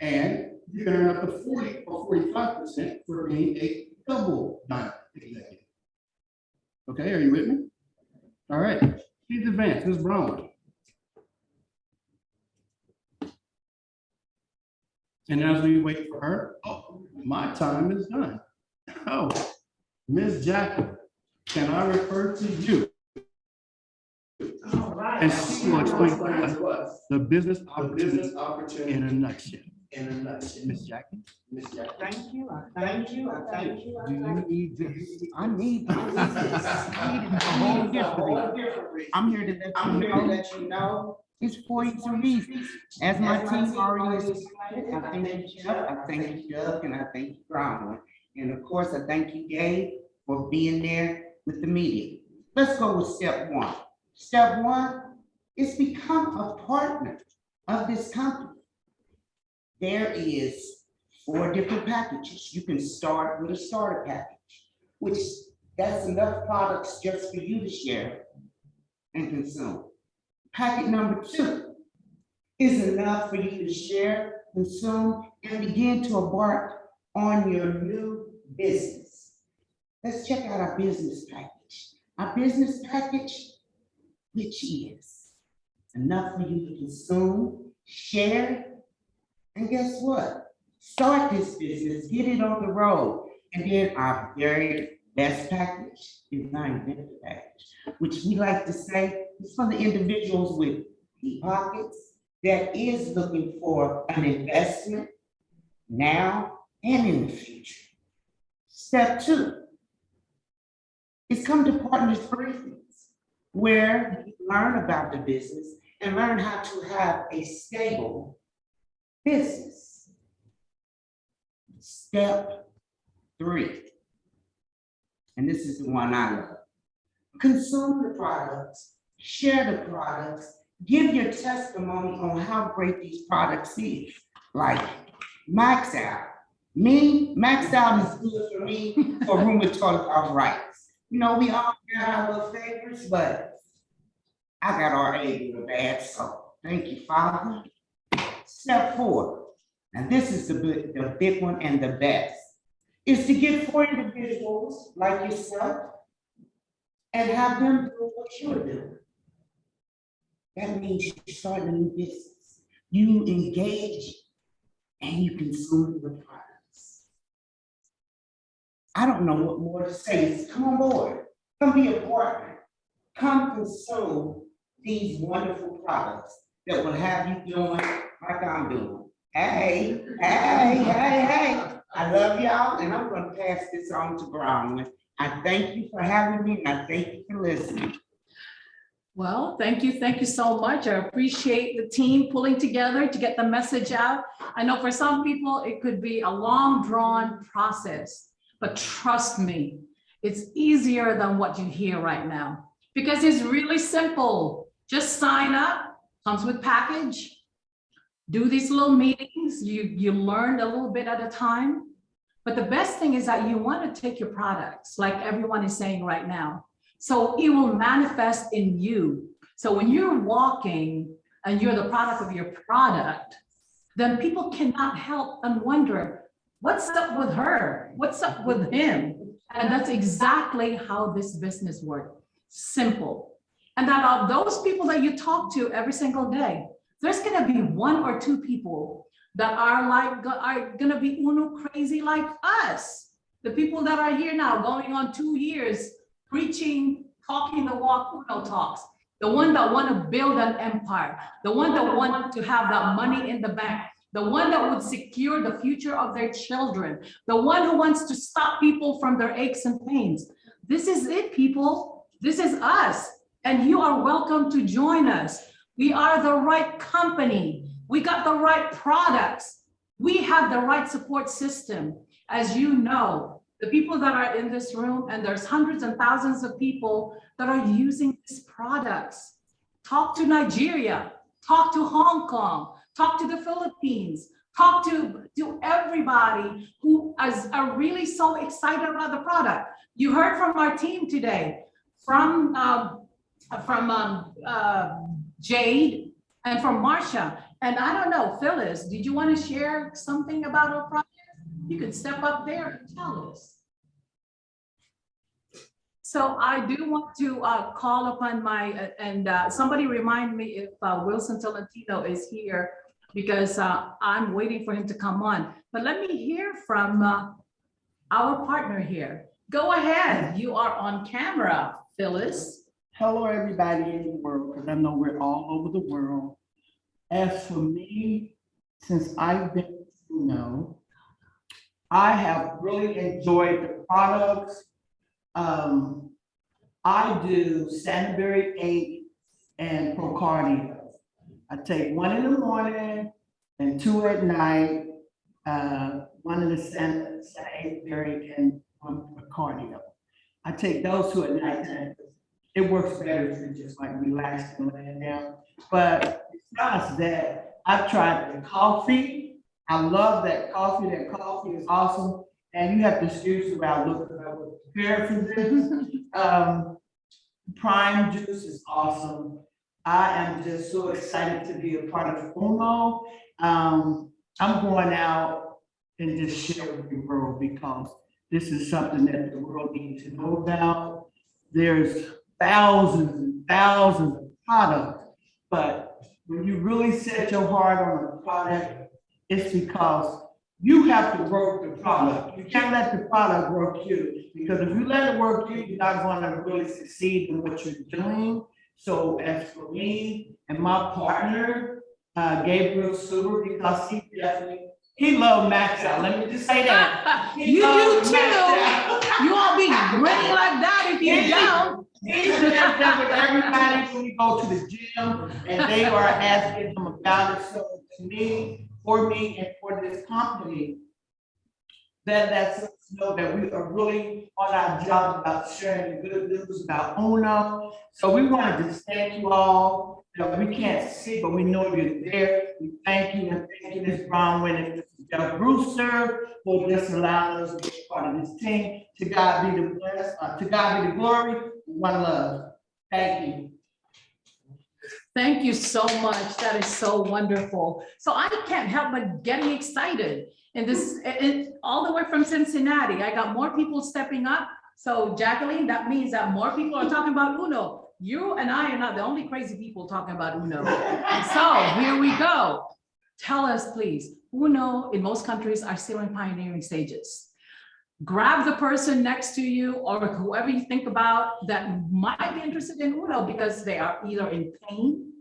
and you can earn up to 40 or 45% for being a double diamond executive. Okay, are you with me? All right, please advance, Ms. Brown. And as we wait for her, oh, my time is done. Oh, Ms. Jacqueline, can I refer to you? All right. And she will explain to us the business opportunity in a nutshell. Ms. Jacqueline? Thank you, I thank you, I thank you. Do you need this? I need this. I need it a whole different. I'm here to let you know it's for a reason. As my team already has explained, I thank you, Jeff, I thank you, Doug, and I thank you, Brown. And of course, I thank you, Gabe, for being there with the media. Let's go with step 1. Step 1 is become a partner of this company. There is 4 different packages. You can start with a starter package, which that's enough products just for you to share and consume. Packet number 2 is enough for you to share, consume, and begin to embark on your new business. Let's check out our business package. Our business package, which is enough for you to consume, share, and guess what? Start this business, get it on the road. And then our very best package is our inventor package, which we like to say is for the individuals with deep pockets that is looking for an investment now and in the future. Step 2 is come to partners briefings, where you learn about the business and learn how to have a stable business. Step 3, and this is the one I love. Consume the products, share the products, give your testimony on how great these products is. Like Max Out. Max Out is good for me for rheumatoid arthritis. You know, we all got our little favorites, but I got RA real bad, so thank you, Father. Step 4, and this is the big one and the best, is to get 4 individuals like yourself and have them do what you're doing. That means you start a new business. You engage and you consume the products. I don't know what more to say. Just come on board. Come be a partner. Come consume these wonderful products that will have you doing like I'm doing. Hey. I love y'all, and I'm going to pass this on to Brown. I thank you for having me, and I thank you for listening. Well, thank you so much. I appreciate the team pulling together to get the message out. I know for some people, it could be a long drawn process, but trust me, it's easier than what you hear right now because it's really simple. Just sign up, comes with package, do these little meetings, you learn a little bit at a time. But the best thing is that you want to take your products, like everyone is saying right now. So it will manifest in you. So when you're walking and you're the product of your product, then people cannot help and wonder, what's up with her? What's up with him? And that's exactly how this business works. Simple. And that of those people that you talk to every single day, there's gonna be 1 or 2 people that are gonna be Uno crazy like us. The people that are here now going on 2 years, preaching, talking the walk Uno talks. The one that want to build an empire, the one that want to have that money in the bank, the one that would secure the future of their children, the one who wants to stop people from their aches and pains. This is it, people. This is us. And you are welcome to join us. We are the right company. We got the right products. We have the right support system. As you know, the people that are in this room, and there's hundreds and thousands of people that are using these products. Talk to Nigeria, talk to Hong Kong, talk to the Philippines, talk to everybody who are really so excited about the product. You heard from our team today, from Jade and from Marsha. And I don't know, Phyllis, did you want to share something about our product? You could step up there and tell us. So I do want to call upon somebody remind me if Wilson Tolentino is here, because I'm waiting for him to come on. But let me hear from our partner here. Go ahead, you are on camera, Phyllis. Hello, everybody in the world, because I know we're all over the world. As for me, since I've been, I have really enjoyed the products. I do Santaberry 8 and Procardia. I take 1 in the morning and 2 at night. 1 in the Santaberry and 1 Procardia. I take those 2 at night. It works better to just like relax and lay down. But besides that, I've tried the coffee. I love that coffee. That coffee is awesome. And you have to excuse me while looking at what the paraffin is. Prime juice is awesome. I am just so excited to be a part of Uno. I'm going out and just share with the world, because this is something that the world needs to know about. There's thousands and thousands of products, but when you really set your heart on a product, it's because you have to work the product. You can't let the product work you, because if you let it work you, you're not going to really succeed in what you're doing. So as for me and my partner, Gabriel Suber, because he loved Max Out. Let me just say that. You do too. You won't be grinning like that if you don't. He shares that with everybody when we go to the gym, and they are asking him about it. So to me, for me, and for this company, that lets us know that we are really on our job about sharing the good news about Uno. So we want to just thank you all. That we can't see, but we know you're there. We thank you, and thank you, Ms. Brown, and Mr. Brewster, for just allowing us to be part of this team. To God be the bless, to God be the glory. One love. Thank you. Thank you so much. That is so wonderful. So I can't help but getting excited. And this, all the way from Cincinnati, I got more people stepping up. So Jacqueline, that means that more people are talking about Uno. You and I are not the only crazy people talking about Uno. So here we go. Tell us, please. Uno in most countries are still in pioneering stages. Grab the person next to you or whoever you think about that might be interested in Uno, because they are either in pain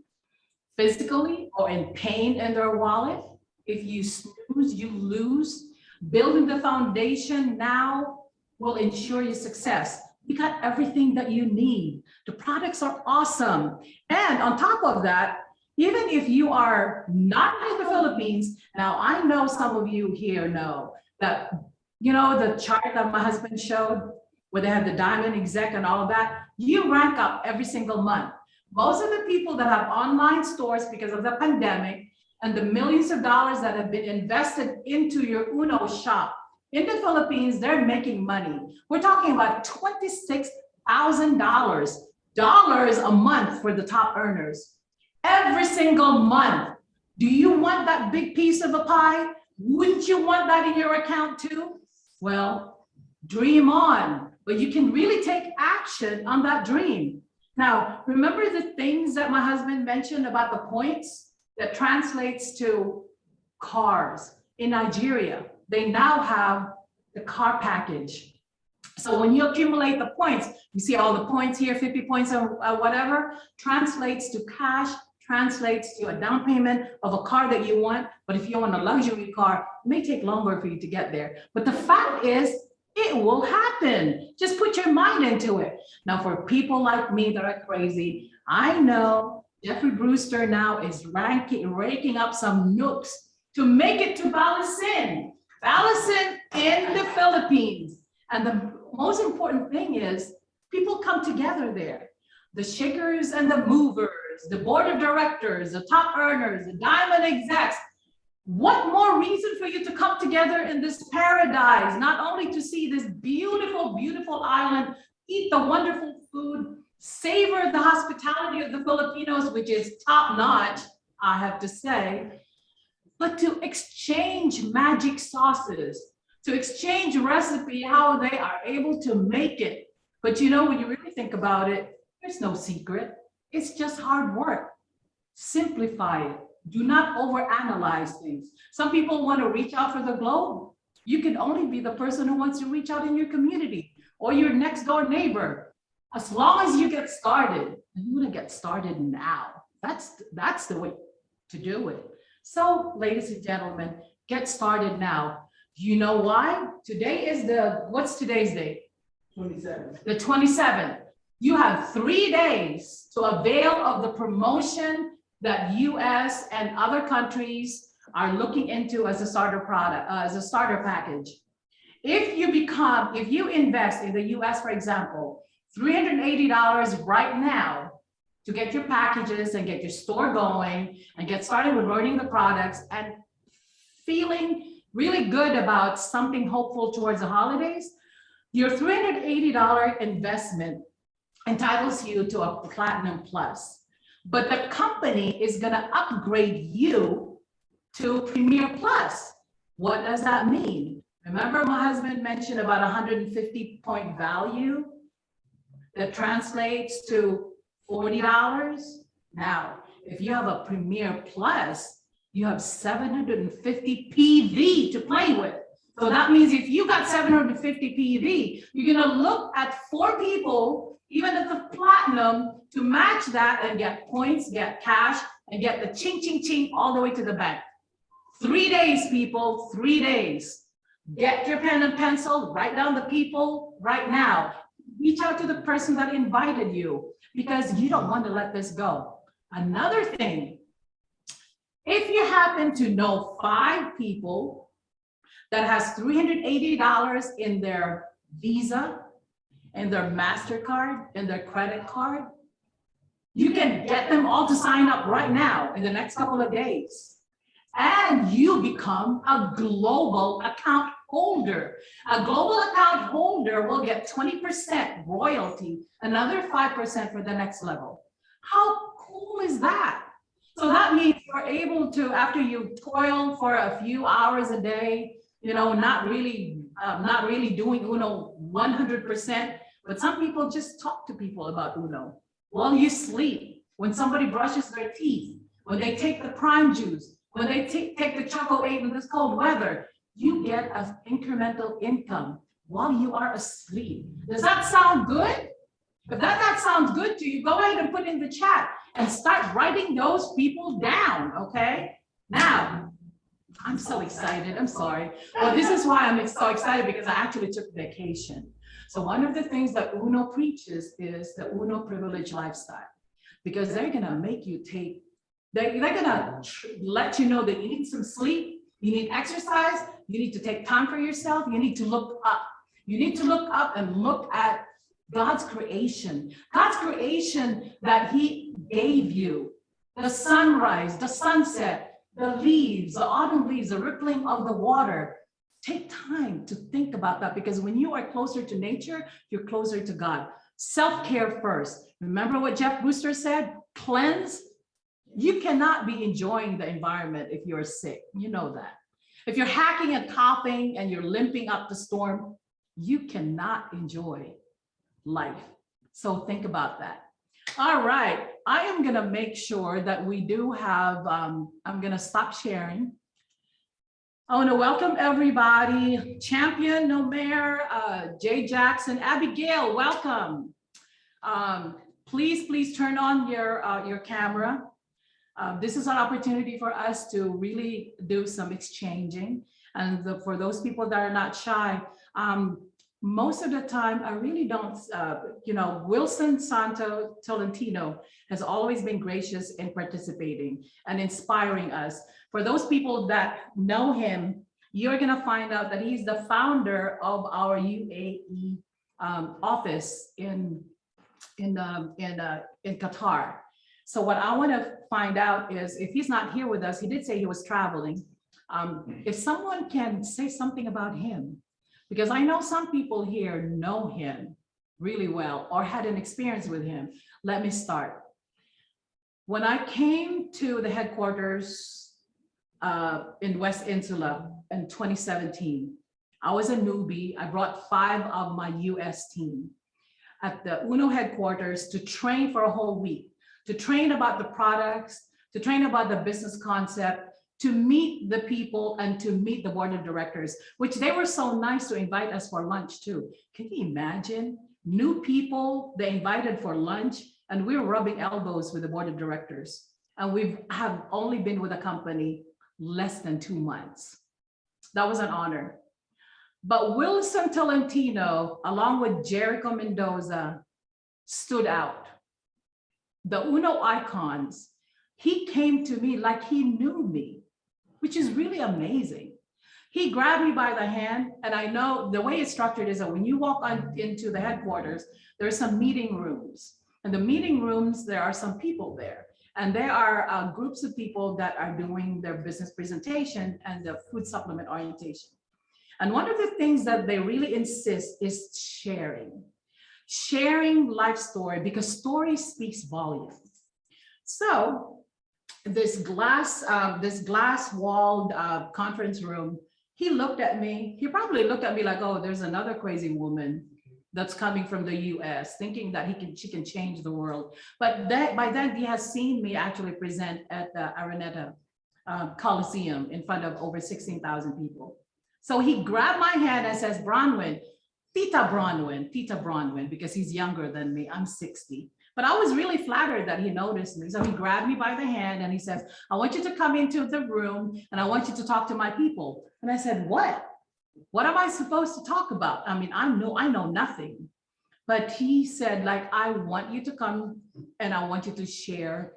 physically or in pain in their wallet. If you snooze, you lose. Building the foundation now will ensure your success. You got everything that you need. The products are awesome. And on top of that, even if you are not in the Philippines, now I know some of you here know that, you know, the chart that my husband showed, where they have the diamond exec and all of that, you rank up every single month. Most of the people that have online stores because of the pandemic and the millions of dollars that have been invested into your Uno shop, in the Philippines, they're making money. We're talking about $26,000 a month for the top earners. Every single month. Do you want that big piece of a pie? Wouldn't you want that in your account too? Well, dream on, but you can really take action on that dream. Now, remember the things that my husband mentioned about the points that translates to cars. In Nigeria, they now have the car package. So when you accumulate the points, you see all the points here, 50 points or whatever, translates to cash, translates to a down payment of a car that you want. But if you want a luxury car, it may take longer for you to get there. But the fact is, it will happen. Just put your mind into it. Now, for people like me that are crazy, I know Jeffrey Brewster now is raking up some nooks to make it to Balasin in the Philippines. And the most important thing is people come together there. The shakers and the movers, the board of directors, the top earners, the diamond execs. What more reason for you to come together in this paradise, not only to see this beautiful, beautiful island, eat the wonderful food, savor the hospitality of the Filipinos, which is top notch, I have to say, but to exchange magic sauces, to exchange recipe, how they are able to make it. But you know, when you really think about it, there's no secret. It's just hard work. Simplify it. Do not overanalyze things. Some people want to reach out for the globe. You can only be the person who wants to reach out in your community or your next door neighbor. As long as you get started, and you want to get started now. That's the way to do it. So, ladies and gentlemen, get started now. You know why? Today is what's today's date? 27. The 27th. You have 3 days to avail of the promotion that US and other countries are looking into as a starter product, as a starter package. If you invest in the US, for example, $380 right now to get your packages and get your store going and get started with learning the products and feeling really good about something hopeful towards the holidays, your $380 investment entitles you to a Platinum Plus. But the company is going to upgrade you to Premier Plus. What does that mean? Remember my husband mentioned about 150 point value that translates to $40. Now, if you have a Premier Plus, you have 750 PV to play with. So that means if you got 750 PV, you're going to look at 4 people, even at the Platinum, to match that and get points, get cash, and get the ching, ching, ching all the way to the bank. 3 days, people, 3 days. Get your pen and pencil, write down the people right now. Reach out to the person that invited you because you don't want to let this go. Another thing, if you happen to know 5 people that has $380 in their Visa, and their MasterCard, and their credit card, you can get them all to sign up right now in the next couple of days. And you become a global account holder. A global account holder will get 20% royalty, another 5% for the next level. How cool is that? So that means you're able to, after you toil for a few hours a day, you know, not really doing Uno 100%, but some people just talk to people about Uno while you sleep, when somebody brushes their teeth, when they take the prime juice, when they take the Choco 8 in this cold weather, you get an incremental income while you are asleep. Does that sound good? If that sounds good to you, go ahead and put in the chat and start writing those people down, okay? Now, I'm so excited, I'm sorry. Well, this is why I'm so excited, because I actually took vacation. So one of the things that Uno preaches is the Uno privilege lifestyle, because they're gonna make you take, they're gonna let you know that you need some sleep, you need exercise, you need to take time for yourself, you need to look up. You need to look up and look at God's creation that He gave you. The sunrise, the sunset, the leaves, the autumn leaves, the rippling of the water. Take time to think about that, because when you are closer to nature, you're closer to God. Self-care first. Remember what Jeff Brewster said? Cleanse. You cannot be enjoying the environment if you're sick. You know that. If you're hacking and coughing and you're limping up the storm, you cannot enjoy life. So think about that. All right, I am gonna make sure that we do have, I'm gonna stop sharing. I want to welcome everybody. Champion, Nomer, Jay Jackson, Abigail, welcome. Please turn on your camera. This is an opportunity for us to really do some exchanging. And for those people that are not shy, most of the time, I really don't, Wilson Santo Tolentino has always been gracious in participating and inspiring us. For those people that know him, you're gonna find out that he's the founder of our UAE office in Qatar. So what I want to find out is, if he's not here with us, he did say he was traveling. If someone can say something about him, because I know some people here know him really well or had an experience with him. Let me start. When I came to the headquarters in West Insula in 2017, I was a newbie. I brought 5 of my US team at the UNO headquarters to train for a whole week, to train about the products, to train about the business concept, to meet the people and to meet the board of directors, which they were so nice to invite us for lunch too. Can you imagine? New people they invited for lunch, and we were rubbing elbows with the board of directors. And we have only been with the company less than 2 months. That was an honor. But Wilson Tolentino, along with Jericho Mendoza, stood out. The UNO icons, he came to me like he knew me, which is really amazing. He grabbed me by the hand, and I know the way it's structured is that when you walk into the headquarters, there are some meeting rooms. And the meeting rooms, there are some people there. And there are groups of people that are doing their business presentation and the food supplement orientation. And one of the things that they really insist is sharing life story, because story speaks volumes. So this glass walled conference room, he looked at me. He probably looked at me like, oh, there's another crazy woman that's coming from the US thinking that she can change the world. But by then he has seen me actually present at the Araneta Coliseum in front of over 16,000 people. So he grabbed my hand and says, Bronwyn, Tita Bronwyn, because he's younger than me, I'm 60. But I was really flattered that he noticed me. So he grabbed me by the hand and he says, I want you to come into the room and I want you to talk to my people. And I said, what? What am I supposed to talk about? I mean, I know nothing. But he said, like, I want you to come and I want you to share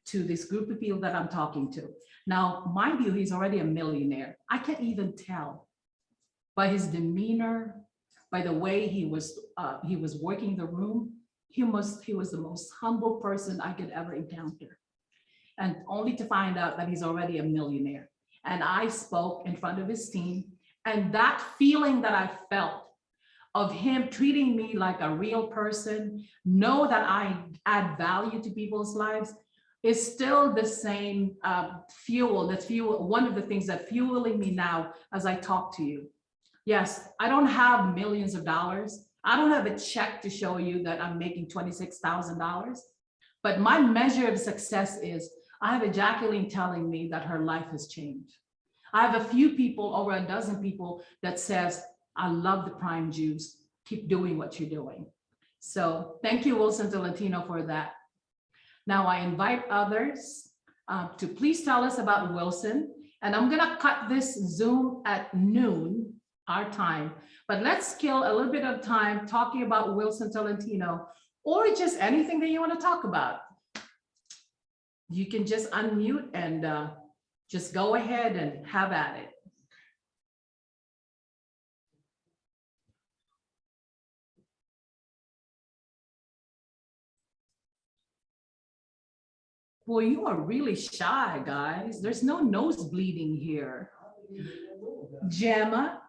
to this group of people that I'm talking to. Now, mind you, he's already a millionaire. I can't even tell by his demeanor, by the way he was working the room. He was the most humble person I could ever encounter. And only to find out that he's already a millionaire. And I spoke in front of his team, and that feeling that I felt of him treating me like a real person, know that I add value to people's lives, is still the same fuel. One of the things that fueling me now as I talk to you. Yes, I don't have millions of dollars. I don't have a check to show you that I'm making $26,000. But my measure of success is I have a Jacqueline telling me that her life has changed. I have a few people, over a dozen people, that says, I love the prime juice. Keep doing what you're doing. So thank you, Wilson Tolentino, for that. Now I invite others to please tell us about Wilson. And I'm gonna cut this Zoom at noon, our time, but let's kill a little bit of time talking about Wilson Tolentino, or just anything that you want to talk about. You can just unmute and just go ahead and have at it. Boy, you are really shy, guys. There's no nose bleeding here. Gemma,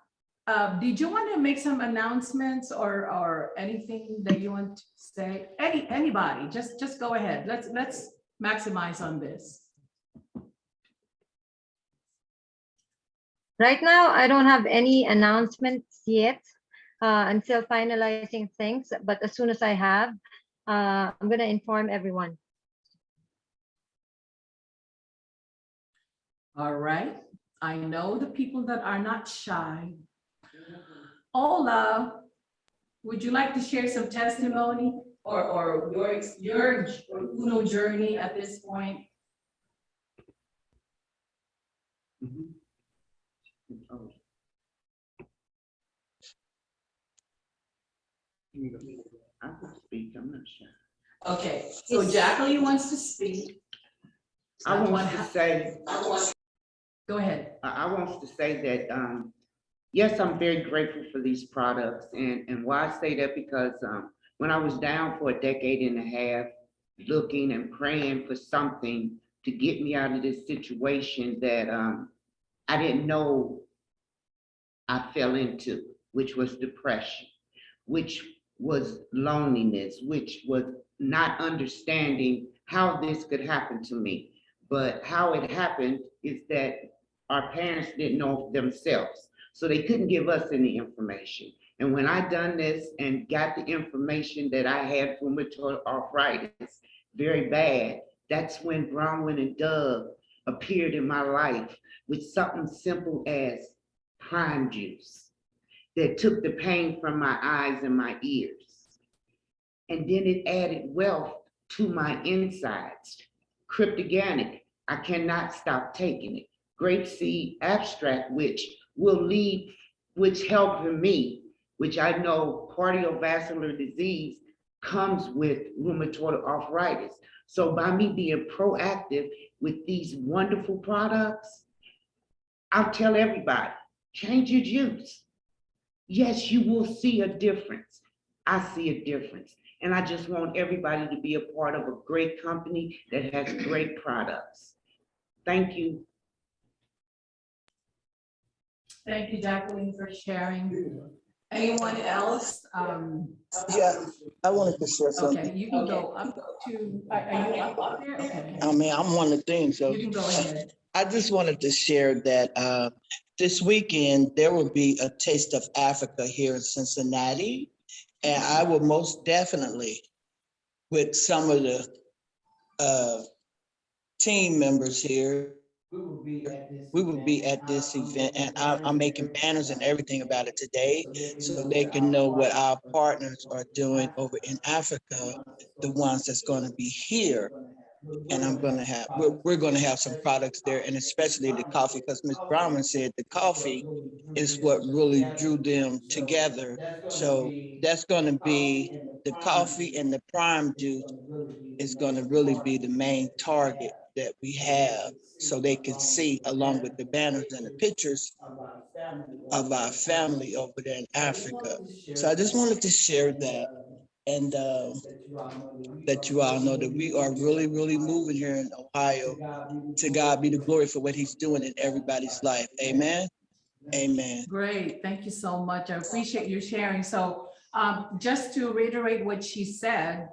did you want to make some announcements or anything that you want to say? Anybody, just go ahead. Let's maximize on this. Right now, I don't have any announcements yet. I'm still finalizing things, but as soon as I have, I'm going to inform everyone. All right. I know the people that are not shy. Ola, would you like to share some testimony or your Uno journey at this point? I can speak, I'm not sure. Okay, so Jacqueline wants to speak. I want to say, Go ahead. I want to say that, yes, I'm very grateful for these products. And why I say that, because when I was down for a decade and a half, looking and praying for something to get me out of this situation that I didn't know I fell into, which was depression, which was loneliness, which was not understanding how this could happen to me. But how it happened is that our parents didn't know themselves, so they couldn't give us any information. And when I done this and got the information that I had rheumatoid arthritis, very bad, that's when Bronwyn and Doug appeared in my life with something simple as prime juice that took the pain from my eyes and my ears. And then it added wealth to my insides. Cryptogenic, I cannot stop taking it. Grapeseed abstract, which will lead, which helping me, which I know cardiovascular disease comes with rheumatoid arthritis. So by me being proactive with these wonderful products, I'll tell everybody, change your juice. Yes, you will see a difference. I see a difference. And I just want everybody to be a part of a great company that has great products. Thank you. Thank you, Jacqueline, for sharing. Anyone else? Yeah, I wanted to share something. Okay, you can go up to, are you up there? Okay. I mean, I'm one of the things, so You can go ahead. I just wanted to share that this weekend, there will be a Taste of Africa here in Cincinnati. And I will most definitely, with some of the team members here, we will be at this event, and I'm making banners and everything about it today, so they can know what our partners are doing over in Africa, the ones that's going to be here. And we're going to have some products there, and especially the coffee, because Ms. Browman said the coffee is what really drew them together. So that's going to be the coffee, and the prime juice is going to really be the main target that we have, so they can see, along with the banners and the pictures of our family over there in Africa. So I just wanted to share that, and let you all know that we are really, really moving here in Ohio. To God be the glory for what he's doing in everybody's life. Amen. Amen. Great, thank you so much. I appreciate you sharing. So just to reiterate what she said,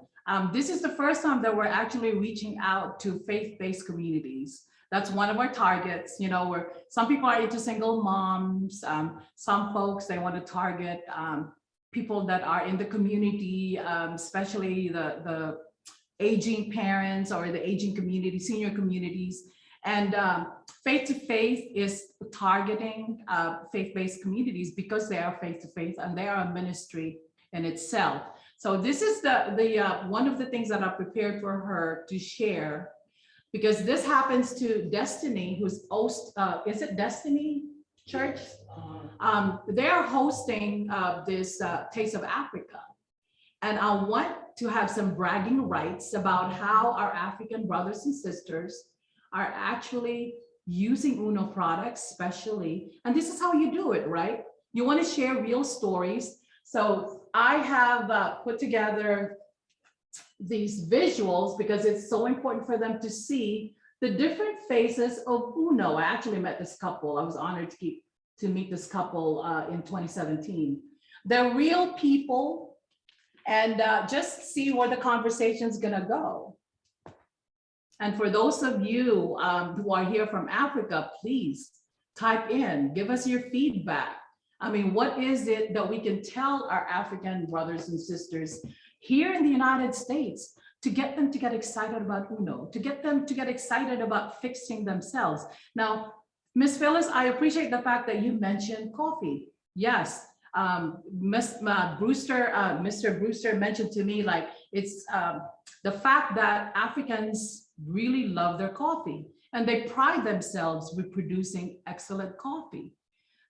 this is the first time that we're actually reaching out to faith-based communities. That's one of our targets, you know, where some people are into single moms, some folks, they want to target people that are in the community, especially the aging parents or the aging community, senior communities. And faith-to-faith is targeting faith-based communities because they are faith-to-faith and they are a ministry in itself. So this is the one of the things that I prepared for her to share, because this happens to Destiny, who's is it Destiny Church? They are hosting this Taste of Africa. And I want to have some bragging rights about how our African brothers and sisters are actually using Uno products, especially. And this is how you do it, right? You want to share real stories. So I have put together these visuals because it's so important for them to see the different faces of Uno. I actually met this couple. I was honored to meet this couple in 2017. They're real people, and just see where the conversation's gonna go. And for those of you who are here from Africa, please type in, give us your feedback. I mean, what is it that we can tell our African brothers and sisters here in the United States to get them to get excited about Uno, to get them to get excited about fixing themselves. Now, Miss Phyllis, I appreciate the fact that you mentioned coffee. Yes, Mr. Brewster mentioned to me, like, it's the fact that Africans really love their coffee and they pride themselves with producing excellent coffee.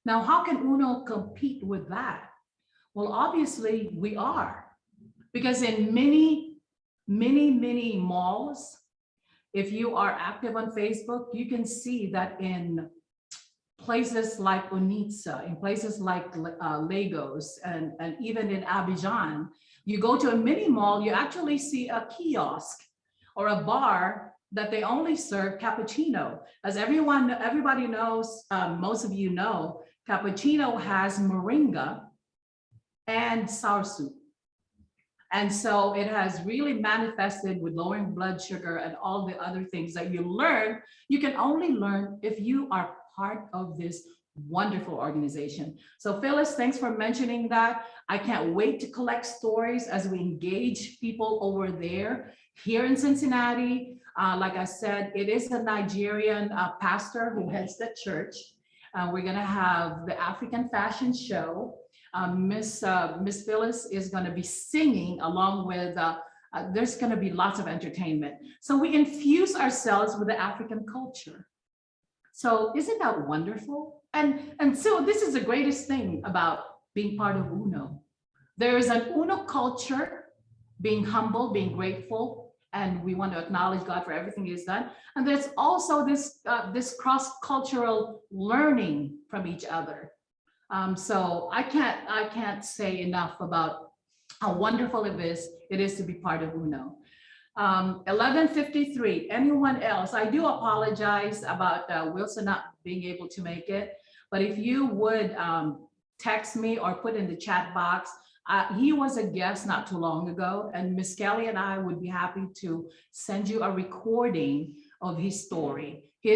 Now, how can Uno compete with that? Well, obviously we are, because in many malls, if you are active on Facebook, you can see that in places like Onitsha, in places like Lagos, and even in Abidjan, you go to a mini mall, you actually see a kiosk or a bar that they only serve cappuccino. As everybody knows, most of you know, cappuccino has moringa and soursop. And so it has really manifested with lowering blood sugar and all the other things that you learn. You can only learn if you are part of this wonderful organization. So Phyllis, thanks for mentioning that. I can't wait to collect stories as we engage people over there. Here in Cincinnati, like I said, it is a Nigerian pastor who heads the church. We're gonna have the African fashion show. Miss Phyllis is going to be singing along with, there's going to be lots of entertainment. So we infuse ourselves with the African culture. So isn't that wonderful? And so this is the greatest thing about being part of Uno. There is an Uno culture, being humble, being grateful, and we want to acknowledge God for everything He's done. And there's also this, this cross-cultural learning from each other. So I can't say enough about how wonderful it is to be part of Uno. 11:53, anyone else? I do apologize about Wilson not being able to make it, but if you would text me or put in the chat box, he was a guest not too long ago, and Miss Kelly and I would be happy to send you a recording of his story. He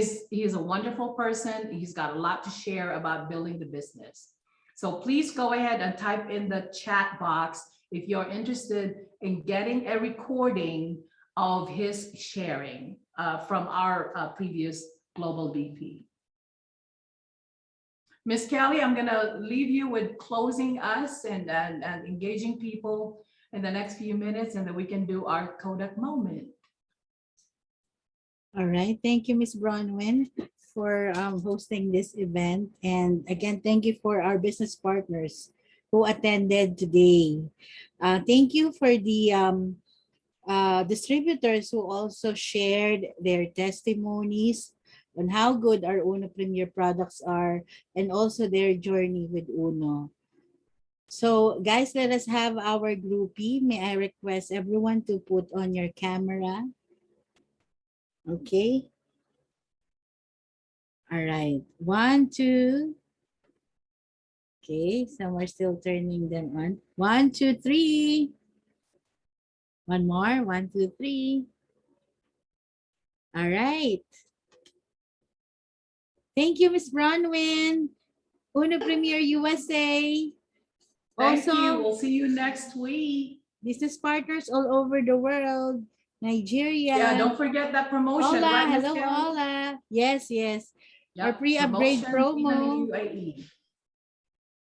is a wonderful person. He's got a lot to share about building the business. So please go ahead and type in the chat box if you're interested in getting a recording of his sharing from our previous Global VP. Miss Kelly, I'm gonna leave you with closing us and engaging people in the next few minutes, and then we can do our Kodak moment. All right. Thank you, Ms. Bronwyn, for hosting this event. And again, thank you for our business partners who attended today. Thank you for the distributors who also shared their testimonies on how good our Uno Premier products are and also their journey with Uno. So guys, let us have our groupie. May I request everyone to put on your camera? Okay. All right. 1, 2. Okay, some are still turning them on. 1, 2, 3. One more. 1, 2, 3. All right. Thank you, Ms. Bronwyn. Uno Premier USA. Thank Also, you. We'll see you next week. Business partners all over the world. Nigeria. Yeah, don't forget that promotion. Hola, Right, Miss hello, Kelly? hola. Yes, yes. Our Yep, pre-upgrade promotion even in promo. UAE.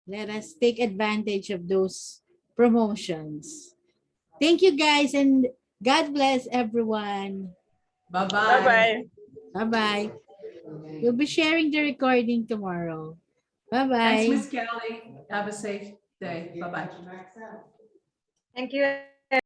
Let us take advantage of those promotions. Thank you, guys, and God bless everyone. Bye-bye. Bye-bye. We'll be sharing the recording tomorrow. Bye-bye. Thanks, Miss Kelly. Have a safe day. Bye-bye. Thank you.